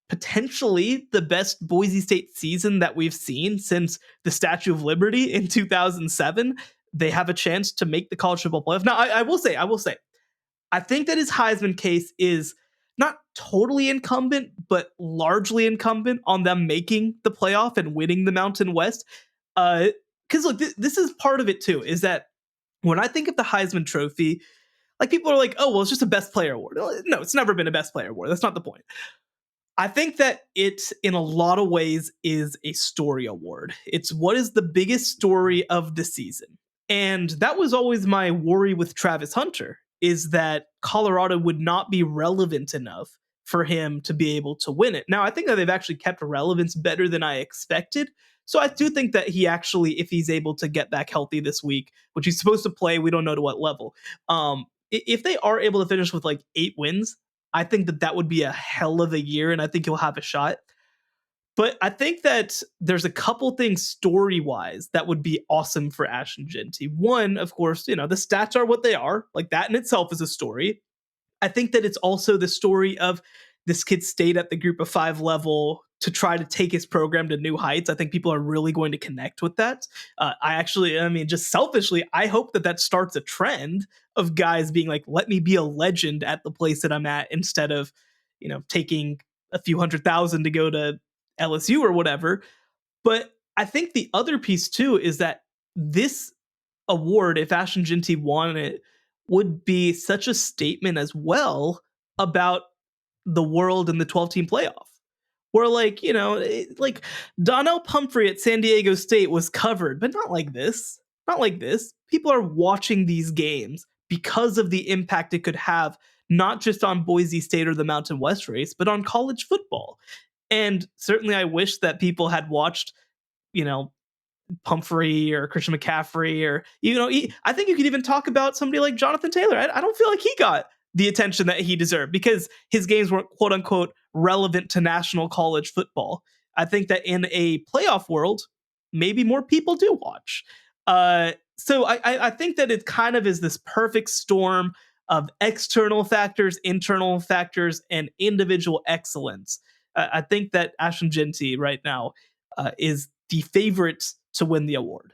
potentially the best Boise State season that we've seen since the Statue of Liberty in 2007. They have a chance to make the college football playoff. Now, I will say, I think that his Heisman case is not totally incumbent, but largely incumbent on them making the playoff and winning the Mountain West. Because look, this is part of it too, is that when I think of the Heisman Trophy, like people are like, oh, well, it's just a best player award. No, it's never been a best player award. That's not the point. I think that it, in a lot of ways, is a story award. It's what is the biggest story of the season. And that was always my worry with Travis Hunter, is that Colorado would not be relevant enough for him to be able to win it. Now, I think that they've actually kept relevance better than I expected. So I do think that he actually, if he's able to get back healthy this week, which he's supposed to play, we don't know to what level. If they are able to finish with like 8 wins, I think that would be a hell of a year, and I think he'll have a shot. But I think that there's a couple things story-wise that would be awesome for Ashton Jeanty. One, of course, the stats are what they are. Like, that in itself is a story. I think that it's also the story of this kid stayed at the group of 5 level to try to take his program to new heights. I think people are really going to connect with that. Just selfishly, I hope that starts a trend of guys being like, let me be a legend at the place that I'm at, instead of, taking a few $100,000 to go to LSU or whatever. But I think the other piece too is that this award, if Ashton Jeanty won it, would be such a statement as well about the world and the 12-team playoff. Where like Donnell Pumphrey at San Diego State was covered, but not like this. Not like this. People are watching these games because of the impact it could have, not just on Boise State or the Mountain West race, but on college football. And certainly I wish that people had watched, Pumphrey or Christian McCaffrey, or, I think you could even talk about somebody like Jonathan Taylor. I don't feel like he got the attention that he deserved because his games weren't quote unquote relevant to national college football. I think that in a playoff world, maybe more people do watch. So I think that it kind of is this perfect storm of external factors, internal factors, and individual excellence. I think that Ashton Jeanty right now is the favorite to win the award.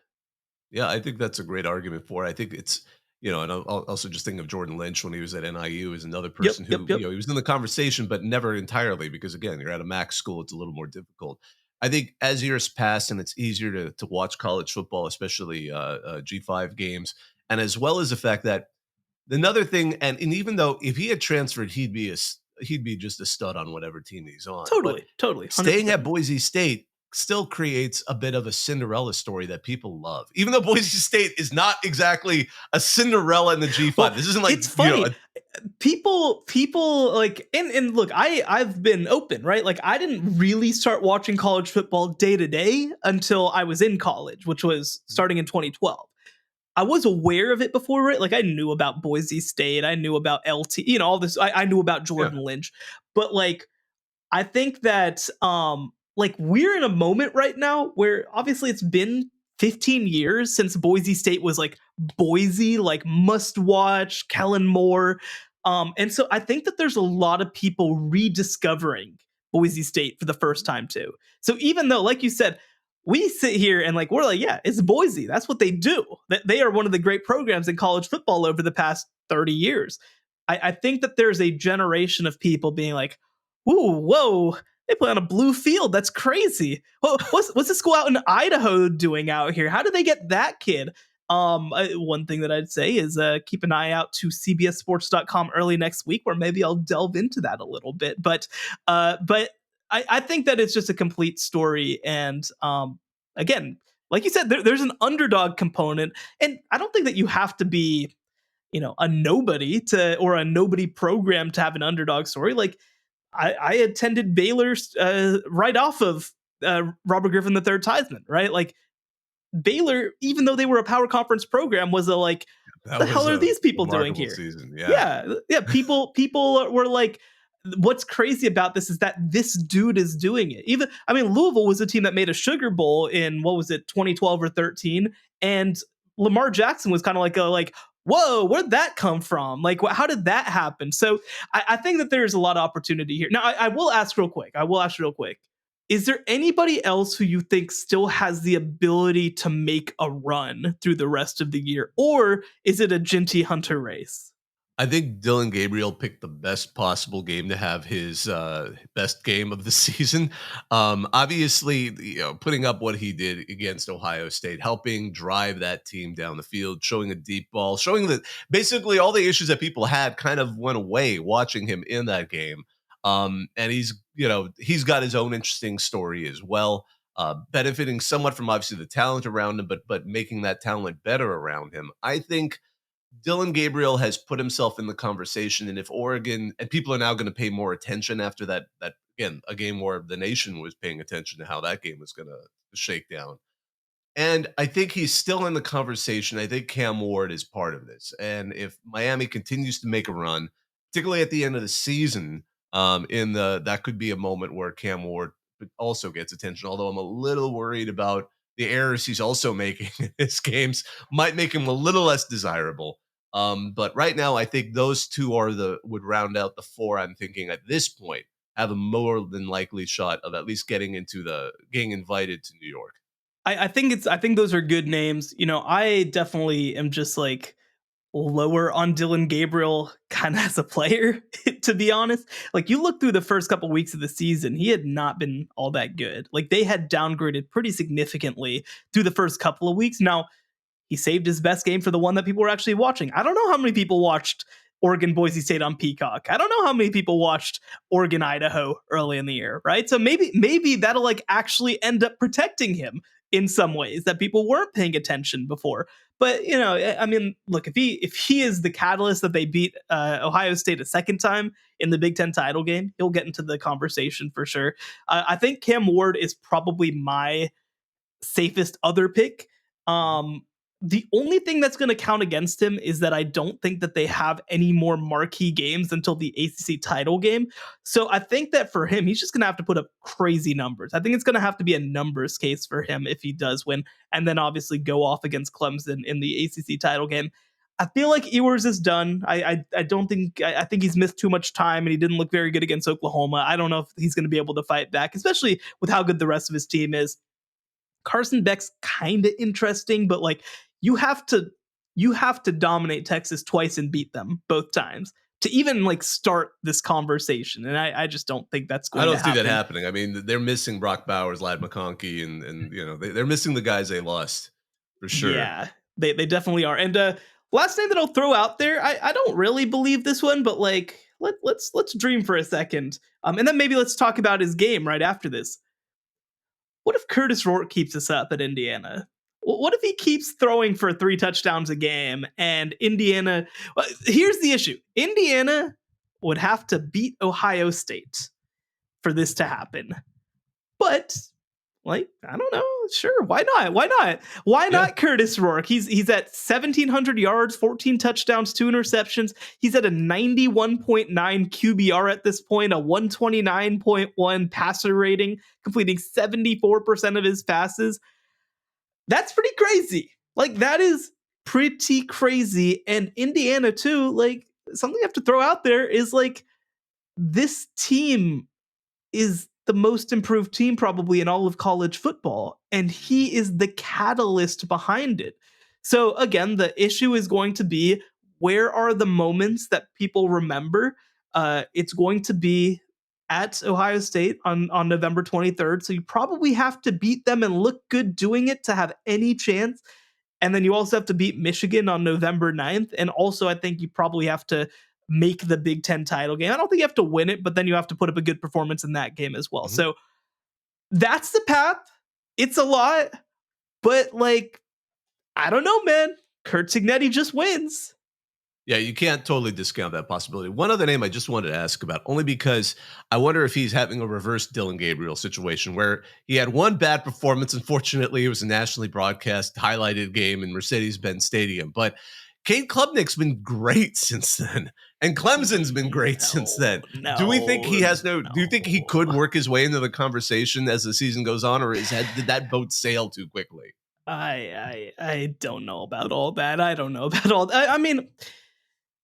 Yeah, I think that's a great argument for it. I think it's, and I'll also just think of Jordan Lynch when he was at NIU as another person who, he was in the conversation, but never entirely, because again, you're at a MAC school, it's a little more difficult. I think as years pass and it's easier to watch college football, especially G5 games, and as well as the fact that another thing, and even though if he had transferred, he'd be just a stud on whatever team he's on. Totally. 100%. Staying at Boise State still creates a bit of a Cinderella story that people love, even though Boise State is not exactly a Cinderella in the G5. Well, this isn't like, it's funny. People like, and look, I've been open, right? Like, I didn't really start watching college football day to day until I was in college, which was starting in 2012. I was aware of it before, right? Like, I knew about Boise State, I knew about LT, all this. I knew about Jordan Lynch, but like, I think that like, we're in a moment right now where obviously it's been 15 years since Boise State was like Boise, like must watch, Kellen Moore. And so I think that there's a lot of people rediscovering Boise State for the first time too. So even though, like you said, we sit here and like, we're like, yeah, it's Boise. That's what they do. They are one of the great programs in college football over the past 30 years. I think that there's a generation of people being like, ooh, whoa, they play on a blue field. That's crazy. Well, what's the school out in Idaho doing out here? How did they get that kid? One thing that I'd say is keep an eye out to CBSSports.com early next week, where maybe I'll delve into that a little bit. But I think that it's just a complete story. And again, like you said, there's an underdog component, and I don't think that you have to be, a nobody or a nobody program to have an underdog story. Like, I attended Baylor right off of Robert Griffin III's Heisman, right? Like, Baylor, even though they were a power conference program, was a like, what the hell are these people doing here? Season. Yeah. People were like, what's crazy about this is that this dude is doing it. Louisville was a team that made a Sugar Bowl in, 2012 or 13, and Lamar Jackson was kind of like whoa, where'd that come from? Like, how did that happen? So I think that there's a lot of opportunity here. Now, I will ask real quick. Is there anybody else who you think still has the ability to make a run through the rest of the year? Or is it a Ginty Hunter race? I think Dylan Gabriel picked the best possible game to have his best game of the season. Obviously, putting up what he did against Ohio State, helping drive that team down the field, showing a deep ball, showing that basically all the issues that people had kind of went away watching him in that game. And he's got his own interesting story as well, benefiting somewhat from obviously the talent around him, but making that talent better around him. I think Dylan Gabriel has put himself in the conversation, and if Oregon and people are now going to pay more attention after that again, a game where the nation was paying attention to how that game was going to shake down. And I think he's still in the conversation. I think Cam Ward is part of this. And if Miami continues to make a run, particularly at the end of the season, that could be a moment where Cam Ward also gets attention. Although I'm a little worried about the errors he's also making in his games might make him a little less desirable. But right now, I think those two would round out the four. I'm thinking at this point have a more than likely shot of at least getting invited to New York. I think those are good names. I definitely am just like lower on Dylan Gabriel kind of as a player, to be honest. Like, you look through the first couple weeks of the season, he had not been all that good. Like, they had downgraded pretty significantly through the first couple of weeks. Now, he saved his best game for the one that people were actually watching. I don't know how many people watched Oregon Boise State on Peacock. I don't know how many people watched Oregon Idaho early in the year, right? So maybe that'll like actually end up protecting him in some ways that people weren't paying attention before. But I mean, look, if he is the catalyst that they beat Ohio State a second time in the Big Ten title game, he'll get into the conversation for sure. I think Cam Ward is probably my safest other pick. The only thing that's going to count against him is that I don't think that they have any more marquee games until the ACC title game. So I think that for him, he's just going to have to put up crazy numbers. I think it's going to have to be a numbers case for him if he does win, and then obviously go off against Clemson in the ACC title game. I feel like Ewers is done. I think he's missed too much time, and he didn't look very good against Oklahoma. I don't know if he's going to be able to fight back, especially with how good the rest of his team is. Carson Beck's kind of interesting, but like, you have to dominate Texas twice and beat them both times to even like start this conversation. And I just don't think that's going to happen. I don't see that happening. I mean, they're missing Brock Bowers, Ladd McConkey, and they're missing the guys they lost for sure. Yeah, they definitely are. And last name that I'll throw out there, I don't really believe this one, but like let's dream for a second. And then maybe let's talk about his game right after this. What if Curtis Rourke keeps us up at Indiana? What if he keeps throwing for 3 touchdowns a game and Indiana? Well, here's the issue. Indiana would have to beat Ohio State for this to happen. But, like, I don't know. Sure, why not? Why not Curtis Rourke? He's at 1,700 yards, 14 touchdowns, 2 interceptions. He's at a 91.9 QBR at this point, a 129.1 passer rating, completing 74% of his passes. That's pretty crazy. Like, that is pretty crazy. And Indiana, too, like, something I have to throw out there is, like, this team is the most improved team probably in all of college football. And he is the catalyst behind it. So, again, the issue is going to be, where are the moments that people remember? It's going to be at Ohio State on November 23rd. So you probably have to beat them and look good doing it to have any chance. And then you also have to beat Michigan on November 9th. And also, I think you probably have to make the Big Ten title game. I don't think you have to win it, but then you have to put up a good performance in that game as well. Mm-hmm. So that's the path. It's a lot, but like, I don't know, man. Curt Cignetti just wins. Yeah, you can't totally discount that possibility. One other name I just wanted to ask about, only because I wonder if he's having a reverse Dylan Gabriel situation where he had one bad performance. Unfortunately, it was a nationally broadcast highlighted game in Mercedes-Benz Stadium. But Cade Klubnik's been great since then, and Clemson's been great since then. Do we think he has do you think he could work his way into the conversation as the season goes on, or did that boat sail too quickly? I don't know about all that. I don't know about all that. I mean,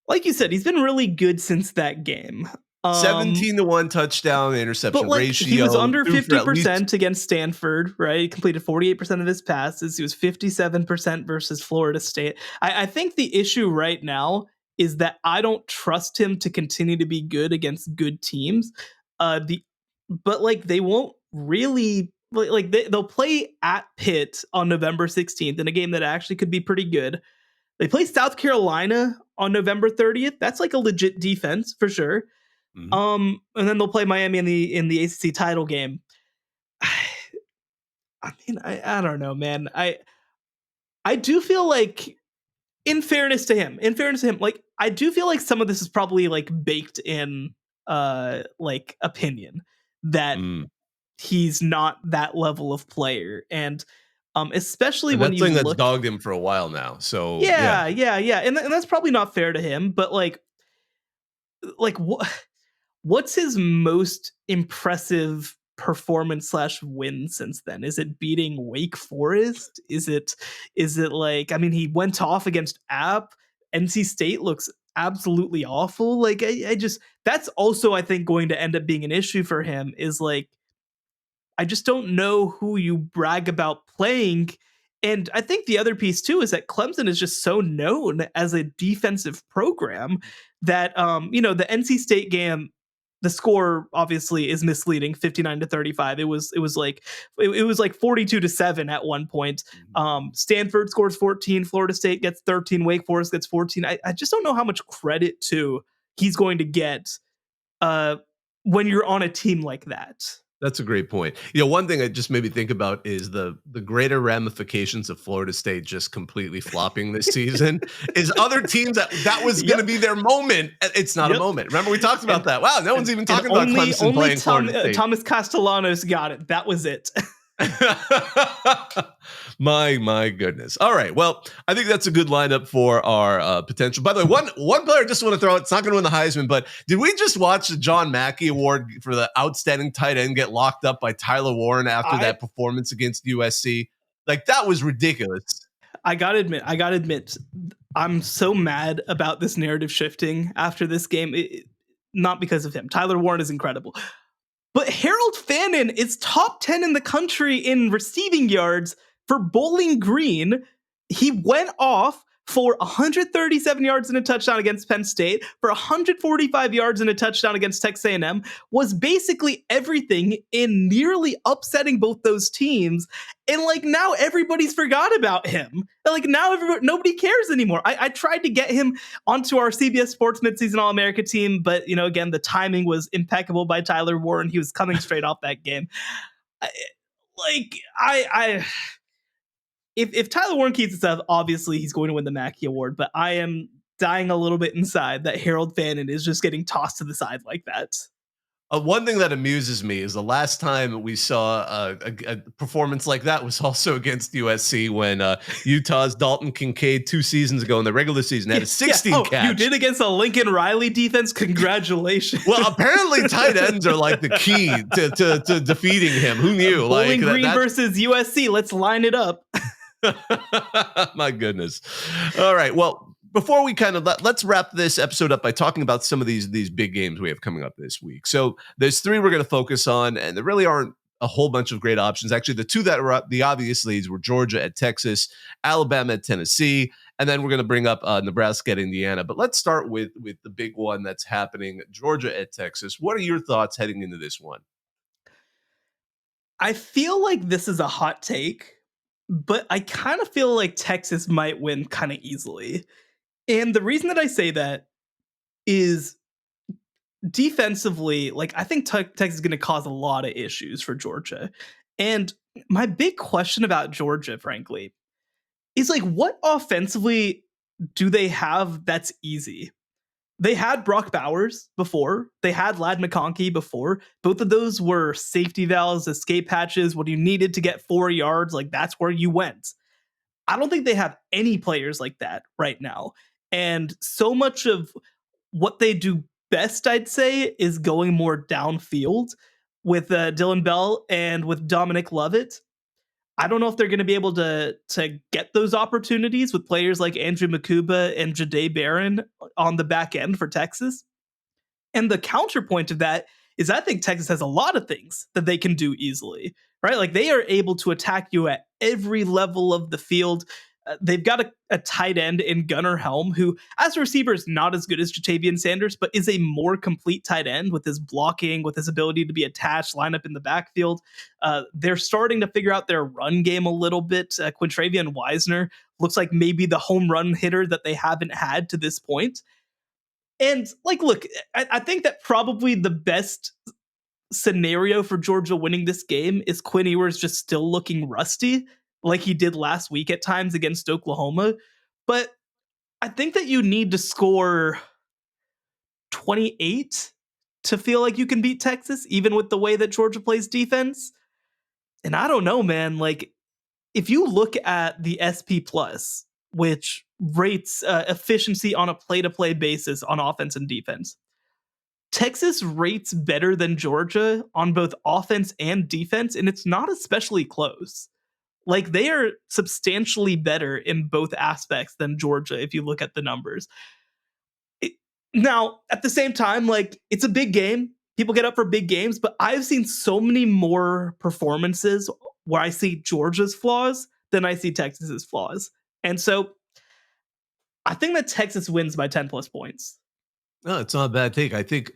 like you said, he's been really good since that game. 17-1 touchdown But interception like he was ratio, under threw for at least 50% against Stanford, right? He completed 48% of his passes. He was 57% versus Florida State. I think the issue right now is that I don't trust him to continue to be good against good teams. The but like they won't really they'll play at Pitt on November 16th in a game that actually could be pretty good. They play South Carolina on November 30th. That's like a legit defense for sure. Mhm. And then they'll play Miami in the ACC title game. I mean, I don't know, man. I do feel like, in fairness to him, like I do feel like some of this is probably like baked in, like opinion that Mm. he's not that level of player, and especially And when that's you something that's look, dogged him for a while now. So yeah. yeah, and that's probably not fair to him, but like what what's his most impressive performance slash win since then? Is it beating Wake Forest? Is it like, I mean, he went off against App. NC State looks absolutely awful. Like I just, that's also I think going to end up being an issue for him, is like I just don't know who you brag about playing. And I think the other piece too is that Clemson is just so known as a defensive program that the NC State game, the score obviously is misleading, 59-35. It was like 42-7 at one point. Stanford scores 14, Florida State gets 13, Wake Forest gets 14. I just don't know how much credit to he's going to get uh when you're on a team like that. That's a great point. One thing that just made me think about is the greater ramifications of Florida State just completely flopping this season is other teams that was going to Yep. be their moment. It's not a Yep. moment. Remember we talked about that. Wow, no one's even talking And about Clemson playing Florida State. Thomas Castellanos got it. That was it. My goodness. All right. Well, I think that's a good lineup for our potential. By the way, one player I just want to throw out, it's not going to win the Heisman, but did we just watch the John Mackey Award for the outstanding tight end get locked up by Tyler Warren after that performance against USC? Like, that was ridiculous. I gotta admit, I'm so mad about this narrative shifting after this game. Not because of him. Tyler Warren is incredible. But Harold Fannin is top 10 in the country in receiving yards for Bowling Green. He went off for 137 yards and a touchdown against Penn State, for 145 yards and a touchdown against Texas A&M, was basically everything in nearly upsetting both those teams. And like now everybody's forgot about him. Like now nobody cares anymore. I tried to get him onto our CBS Sports midseason All-America team, but again, the timing was impeccable by Tyler Warren. He was coming straight off that game. If Tyler Warren keeps this up, obviously he's going to win the Mackey Award, but I am dying a little bit inside that Harold Fannin is just getting tossed to the side like that. One thing that amuses me is the last time we saw a performance like that was also against USC when Utah's Dalton Kincaid 2 seasons ago in the regular season had a 16 catch. You did against a Lincoln Riley defense? Congratulations. Well, apparently tight ends are like the key to defeating him. Who knew? Bowling Green versus USC. Let's line it up. My goodness. All right. Well, before we kind of let's wrap this episode up by talking about some of these big games we have coming up this week. So there's 3 we're going to focus on, and there really aren't a whole bunch of great options. Actually, the 2 that are the obvious leads were Georgia at Texas, Alabama at Tennessee, and then we're going to bring up Nebraska at Indiana. But let's start with the big one that's happening, Georgia at Texas. What are your thoughts heading into this one? I feel like this is a hot take, but I kind of feel like Texas might win kind of easily. And the reason that I say that is defensively, like I think Texas is going to cause a lot of issues for Georgia. And my big question about Georgia, frankly, is like what offensively do they have that's easy? They had Brock Bowers before. They had Ladd McConkey before. Both of those were safety valves, escape hatches. What you needed to get 4 yards, like that's where you went. I don't think they have any players like that right now. And so much of what they do best, I'd say, is going more downfield with Dylan Bell and with Dominic Lovett. I don't know if they're going to be able to get those opportunities with players like Andrew Makuba and Jade Barron on the back end for Texas. And the counterpoint to that is I think Texas has a lot of things that they can do easily, right? Like they are able to attack you at every level of the field. They've got a tight end in Gunnar Helm, who, as a receiver, is not as good as Jatavian Sanders, but is a more complete tight end with his blocking, with his ability to be attached, line up in the backfield. They're starting to figure out their run game a little bit. Quintravian Wisner looks like maybe the home run hitter that they haven't had to this point. And like, look, I think that probably the best scenario for Georgia winning this game is Quinn Ewers just still looking rusty, like he did last week at times against Oklahoma. But I think that you need to score 28 to feel like you can beat Texas, even with the way that Georgia plays defense. And I don't know, man. Like, if you look at the SP Plus, which rates efficiency on a play-to-play basis on offense and defense, Texas rates better than Georgia on both offense and defense, and it's not especially close. Like, they are substantially better in both aspects than Georgia if you look at the numbers. Now, at the same time, like, it's a big game. People get up for big games, but I've seen so many more performances where I see Georgia's flaws than I see Texas's flaws. And so I think that Texas wins by 10 plus points. No, it's not a bad take. I think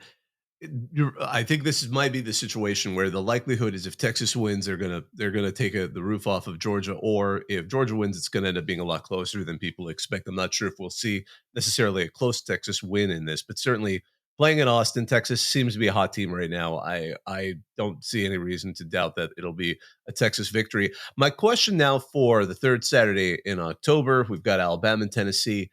might be the situation where the likelihood is if Texas wins, they're gonna take the roof off of Georgia, or if Georgia wins, it's gonna end up being a lot closer than people expect. I'm not sure if we'll see necessarily a close Texas win in this, but certainly playing in Austin, Texas seems to be a hot team right now. I don't see any reason to doubt that it'll be a Texas victory. My question now for the third Saturday in October, we've got Alabama and Tennessee.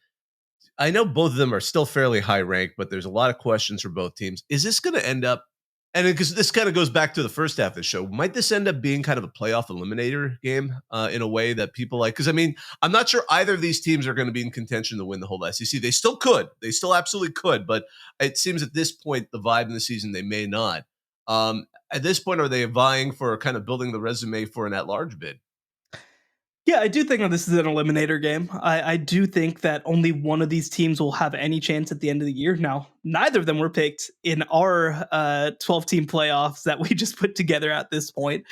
I know both of them are still fairly high ranked, but there's a lot of questions for both teams. Is this going to end up, and because this kind of goes back to the first half of the show, might this end up being kind of a playoff eliminator game in a way that people like? Because I mean, I'm not sure either of these teams are going to be in contention to win the whole SEC. They still could. They still absolutely could. But it seems at this point, the vibe in the season, they may not. At this point, are they vying for kind of building the resume for an at-large bid? Yeah, I do think that this is an eliminator game. I do think that only one of these teams will have any chance at the end of the year. Now, neither of them were picked in our 12-team playoffs that we just put together at this point.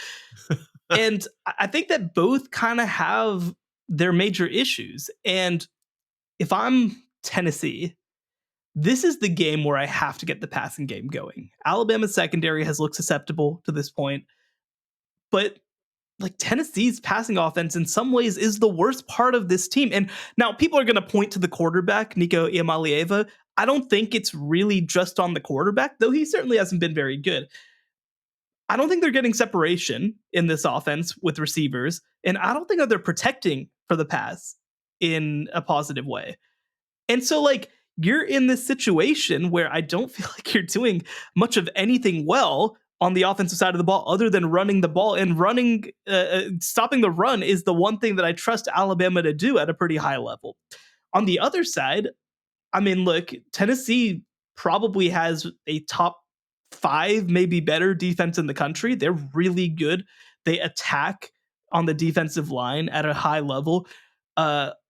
And I think that both kind of have their major issues. And if I'm Tennessee, this is the game where I have to get the passing game going. Alabama's secondary has looked susceptible to this point, but like Tennessee's passing offense in some ways is the worst part of this team. And now people are going to point to the quarterback, Nico Iamaleava. I don't think it's really just on the quarterback, though he certainly hasn't been very good. I don't think they're getting separation in this offense with receivers, and I don't think that they're protecting for the pass in a positive way. And so, like, you're in this situation where I don't feel like you're doing much of anything well on the offensive side of the ball other than running the ball, and stopping the run is the one thing that I trust Alabama to do at a pretty high level. On the other side, I mean, look, Tennessee probably has a top 5, maybe better defense in the country. They're really good. They attack on the defensive line at a high level.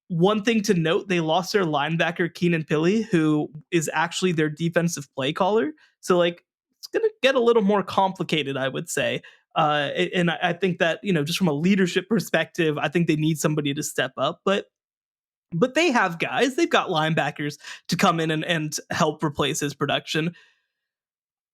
One thing to note, they lost their linebacker, Keenan Pili, who is actually their defensive play caller. So, like, it's going to get a little more complicated, I would say. And I think that, just from a leadership perspective, I think they need somebody to step up. But they have guys. They've got linebackers to come in and help replace his production.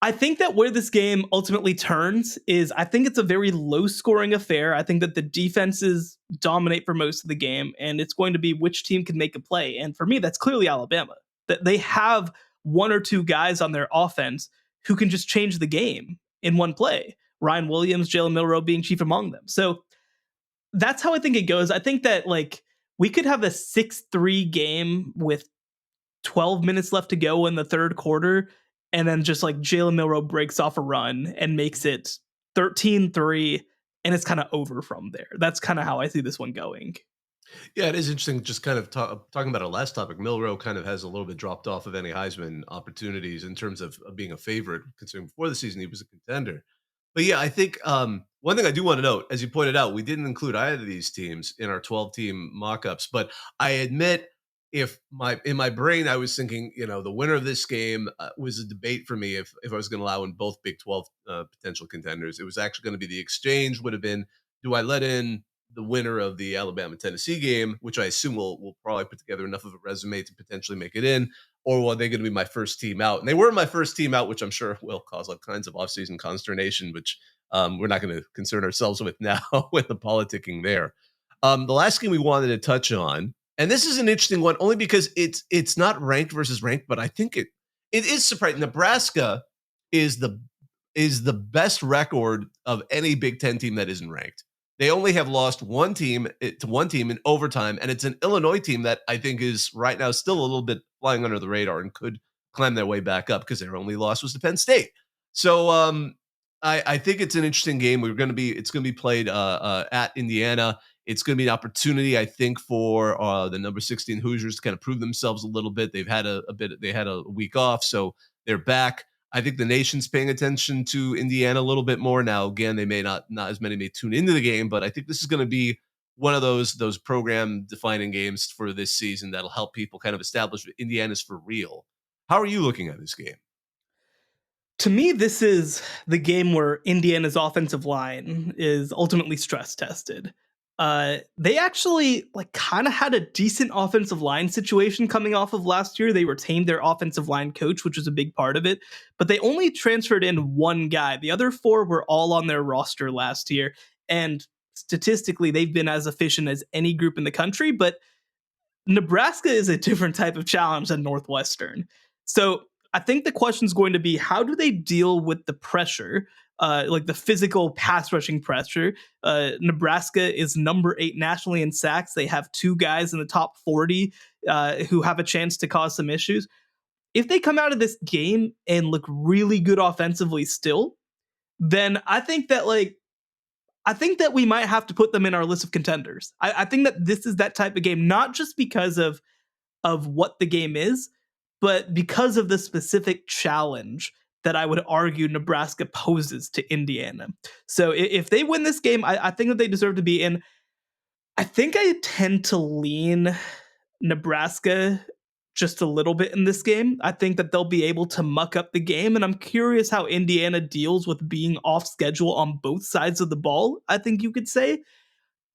I think that where this game ultimately turns is I think it's a very low-scoring affair. I think that the defenses dominate for most of the game, and it's going to be which team can make a play. And for me, that's clearly Alabama. That they have one or two guys on their offense who can just change the game in one play. Ryan Williams, Jalen Milroe being chief among them. So that's how I think it goes. I think that, like, we could have a 6-3 game with 12 minutes left to go in the third quarter, and then just like Jalen Milroe breaks off a run and makes it 13-3, and it's kind of over from there. That's kind of how I see this one going. Yeah, it is interesting. Just kind of talking about our last topic, Milroe kind of has a little bit dropped off of any Heisman opportunities in terms of being a favorite, considering before the season he was a contender. But yeah, I think One thing I do want to note, as you pointed out, we didn't include either of these teams in our 12-team mock-ups, but I admit if in my brain I was thinking, the winner of this game was a debate for me if I was going to allow in both Big 12 potential contenders. It was actually going to be the exchange would have been, do I let in the winner of the Alabama-Tennessee game, which I assume will probably put together enough of a resume to potentially make it in, or are they going to be my first team out? And they were my first team out, which I'm sure will cause all kinds of offseason consternation, which we're not going to concern ourselves with now with the politicking there. The last game we wanted to touch on, and this is an interesting one only because it's not ranked versus ranked, but I think it is surprising. Nebraska is the best record of any Big Ten team that isn't ranked. They only have lost one team in overtime, and it's an Illinois team that I think is right now still a little bit flying under the radar and could climb their way back up because their only loss was to Penn State. So I think it's an interesting game. It's going to be played at Indiana. It's going to be an opportunity, I think, for the number 16 Hoosiers to kind of prove themselves a little bit. They've had they had a week off, so they're back. I think the nation's paying attention to Indiana a little bit more now. Again, they may not as many may tune into the game, but I think this is going to be one of those program defining games for this season that'll help people kind of establish that Indiana's for real. How are you looking at this game? To me, this is the game where Indiana's offensive line is ultimately stress tested. They actually kind of had a decent offensive line situation coming off of last year. They retained their offensive line coach, which was a big part of it, but they only transferred in one guy. The other four were all on their roster last year, and statistically, they've been as efficient as any group in the country, but Nebraska is a different type of challenge than Northwestern. So I think the question is going to be, how do they deal with the pressure, the physical pass rushing pressure? Nebraska is number 8 nationally in sacks. They have 2 guys in the top 40 who have a chance to cause some issues. If they come out of this game and look really good offensively still, then I think that we might have to put them in our list of contenders. I think that this is that type of game, not just because of what the game is, but because of the specific challenge that I would argue Nebraska poses to Indiana. So if they win this game, I think that they deserve to be in. I think I tend to lean Nebraska just a little bit in this game. I think that they'll be able to muck up the game, and I'm curious how Indiana deals with being off schedule on both sides of the ball, I think you could say.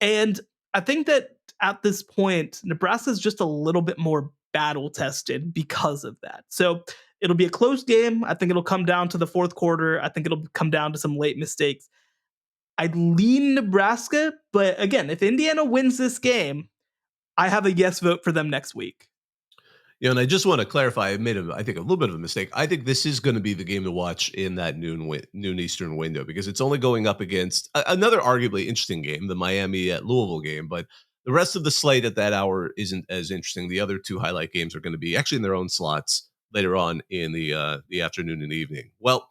And I think that at this point, Nebraska is just a little bit more battle tested because of that. So it'll be a close game. I think it'll come down to the fourth quarter. I think it'll come down to some late mistakes. I'd lean Nebraska, but again, if Indiana wins this game, I have a yes vote for them next week. And I just want to clarify, I made I think a little bit of a mistake. I think this is going to be the game to watch in that noon Eastern window because it's only going up against another arguably interesting game, the Miami at Louisville game, but the rest of the slate at that hour isn't as interesting. The other 2 highlight games are going to be actually in their own slots later on in the afternoon and evening. Well,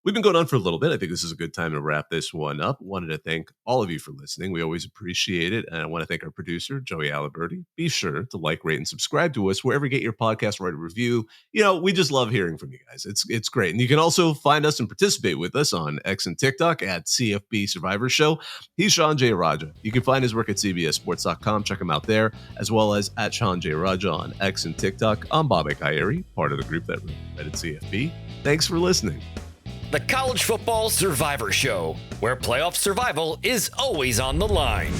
we've been going on for a little bit. I think this is a good time to wrap this one up. Wanted to thank all of you for listening. We always appreciate it. And I want to thank our producer, Joey Aliberti. Be sure to like, rate, and subscribe to us wherever you get your podcast, write a review. We just love hearing from you guys. It's great. And you can also find us and participate with us on X and TikTok at CFP Survivor Show. He's Shehan J. Raja. You can find his work at CBSSports.com. Check him out there, as well as at Shehan J. Raja on X and TikTok. I'm Bobak Irie, part of the group that read CFP. Thanks for listening. The College Football Survivor Show, where playoff survival is always on the line.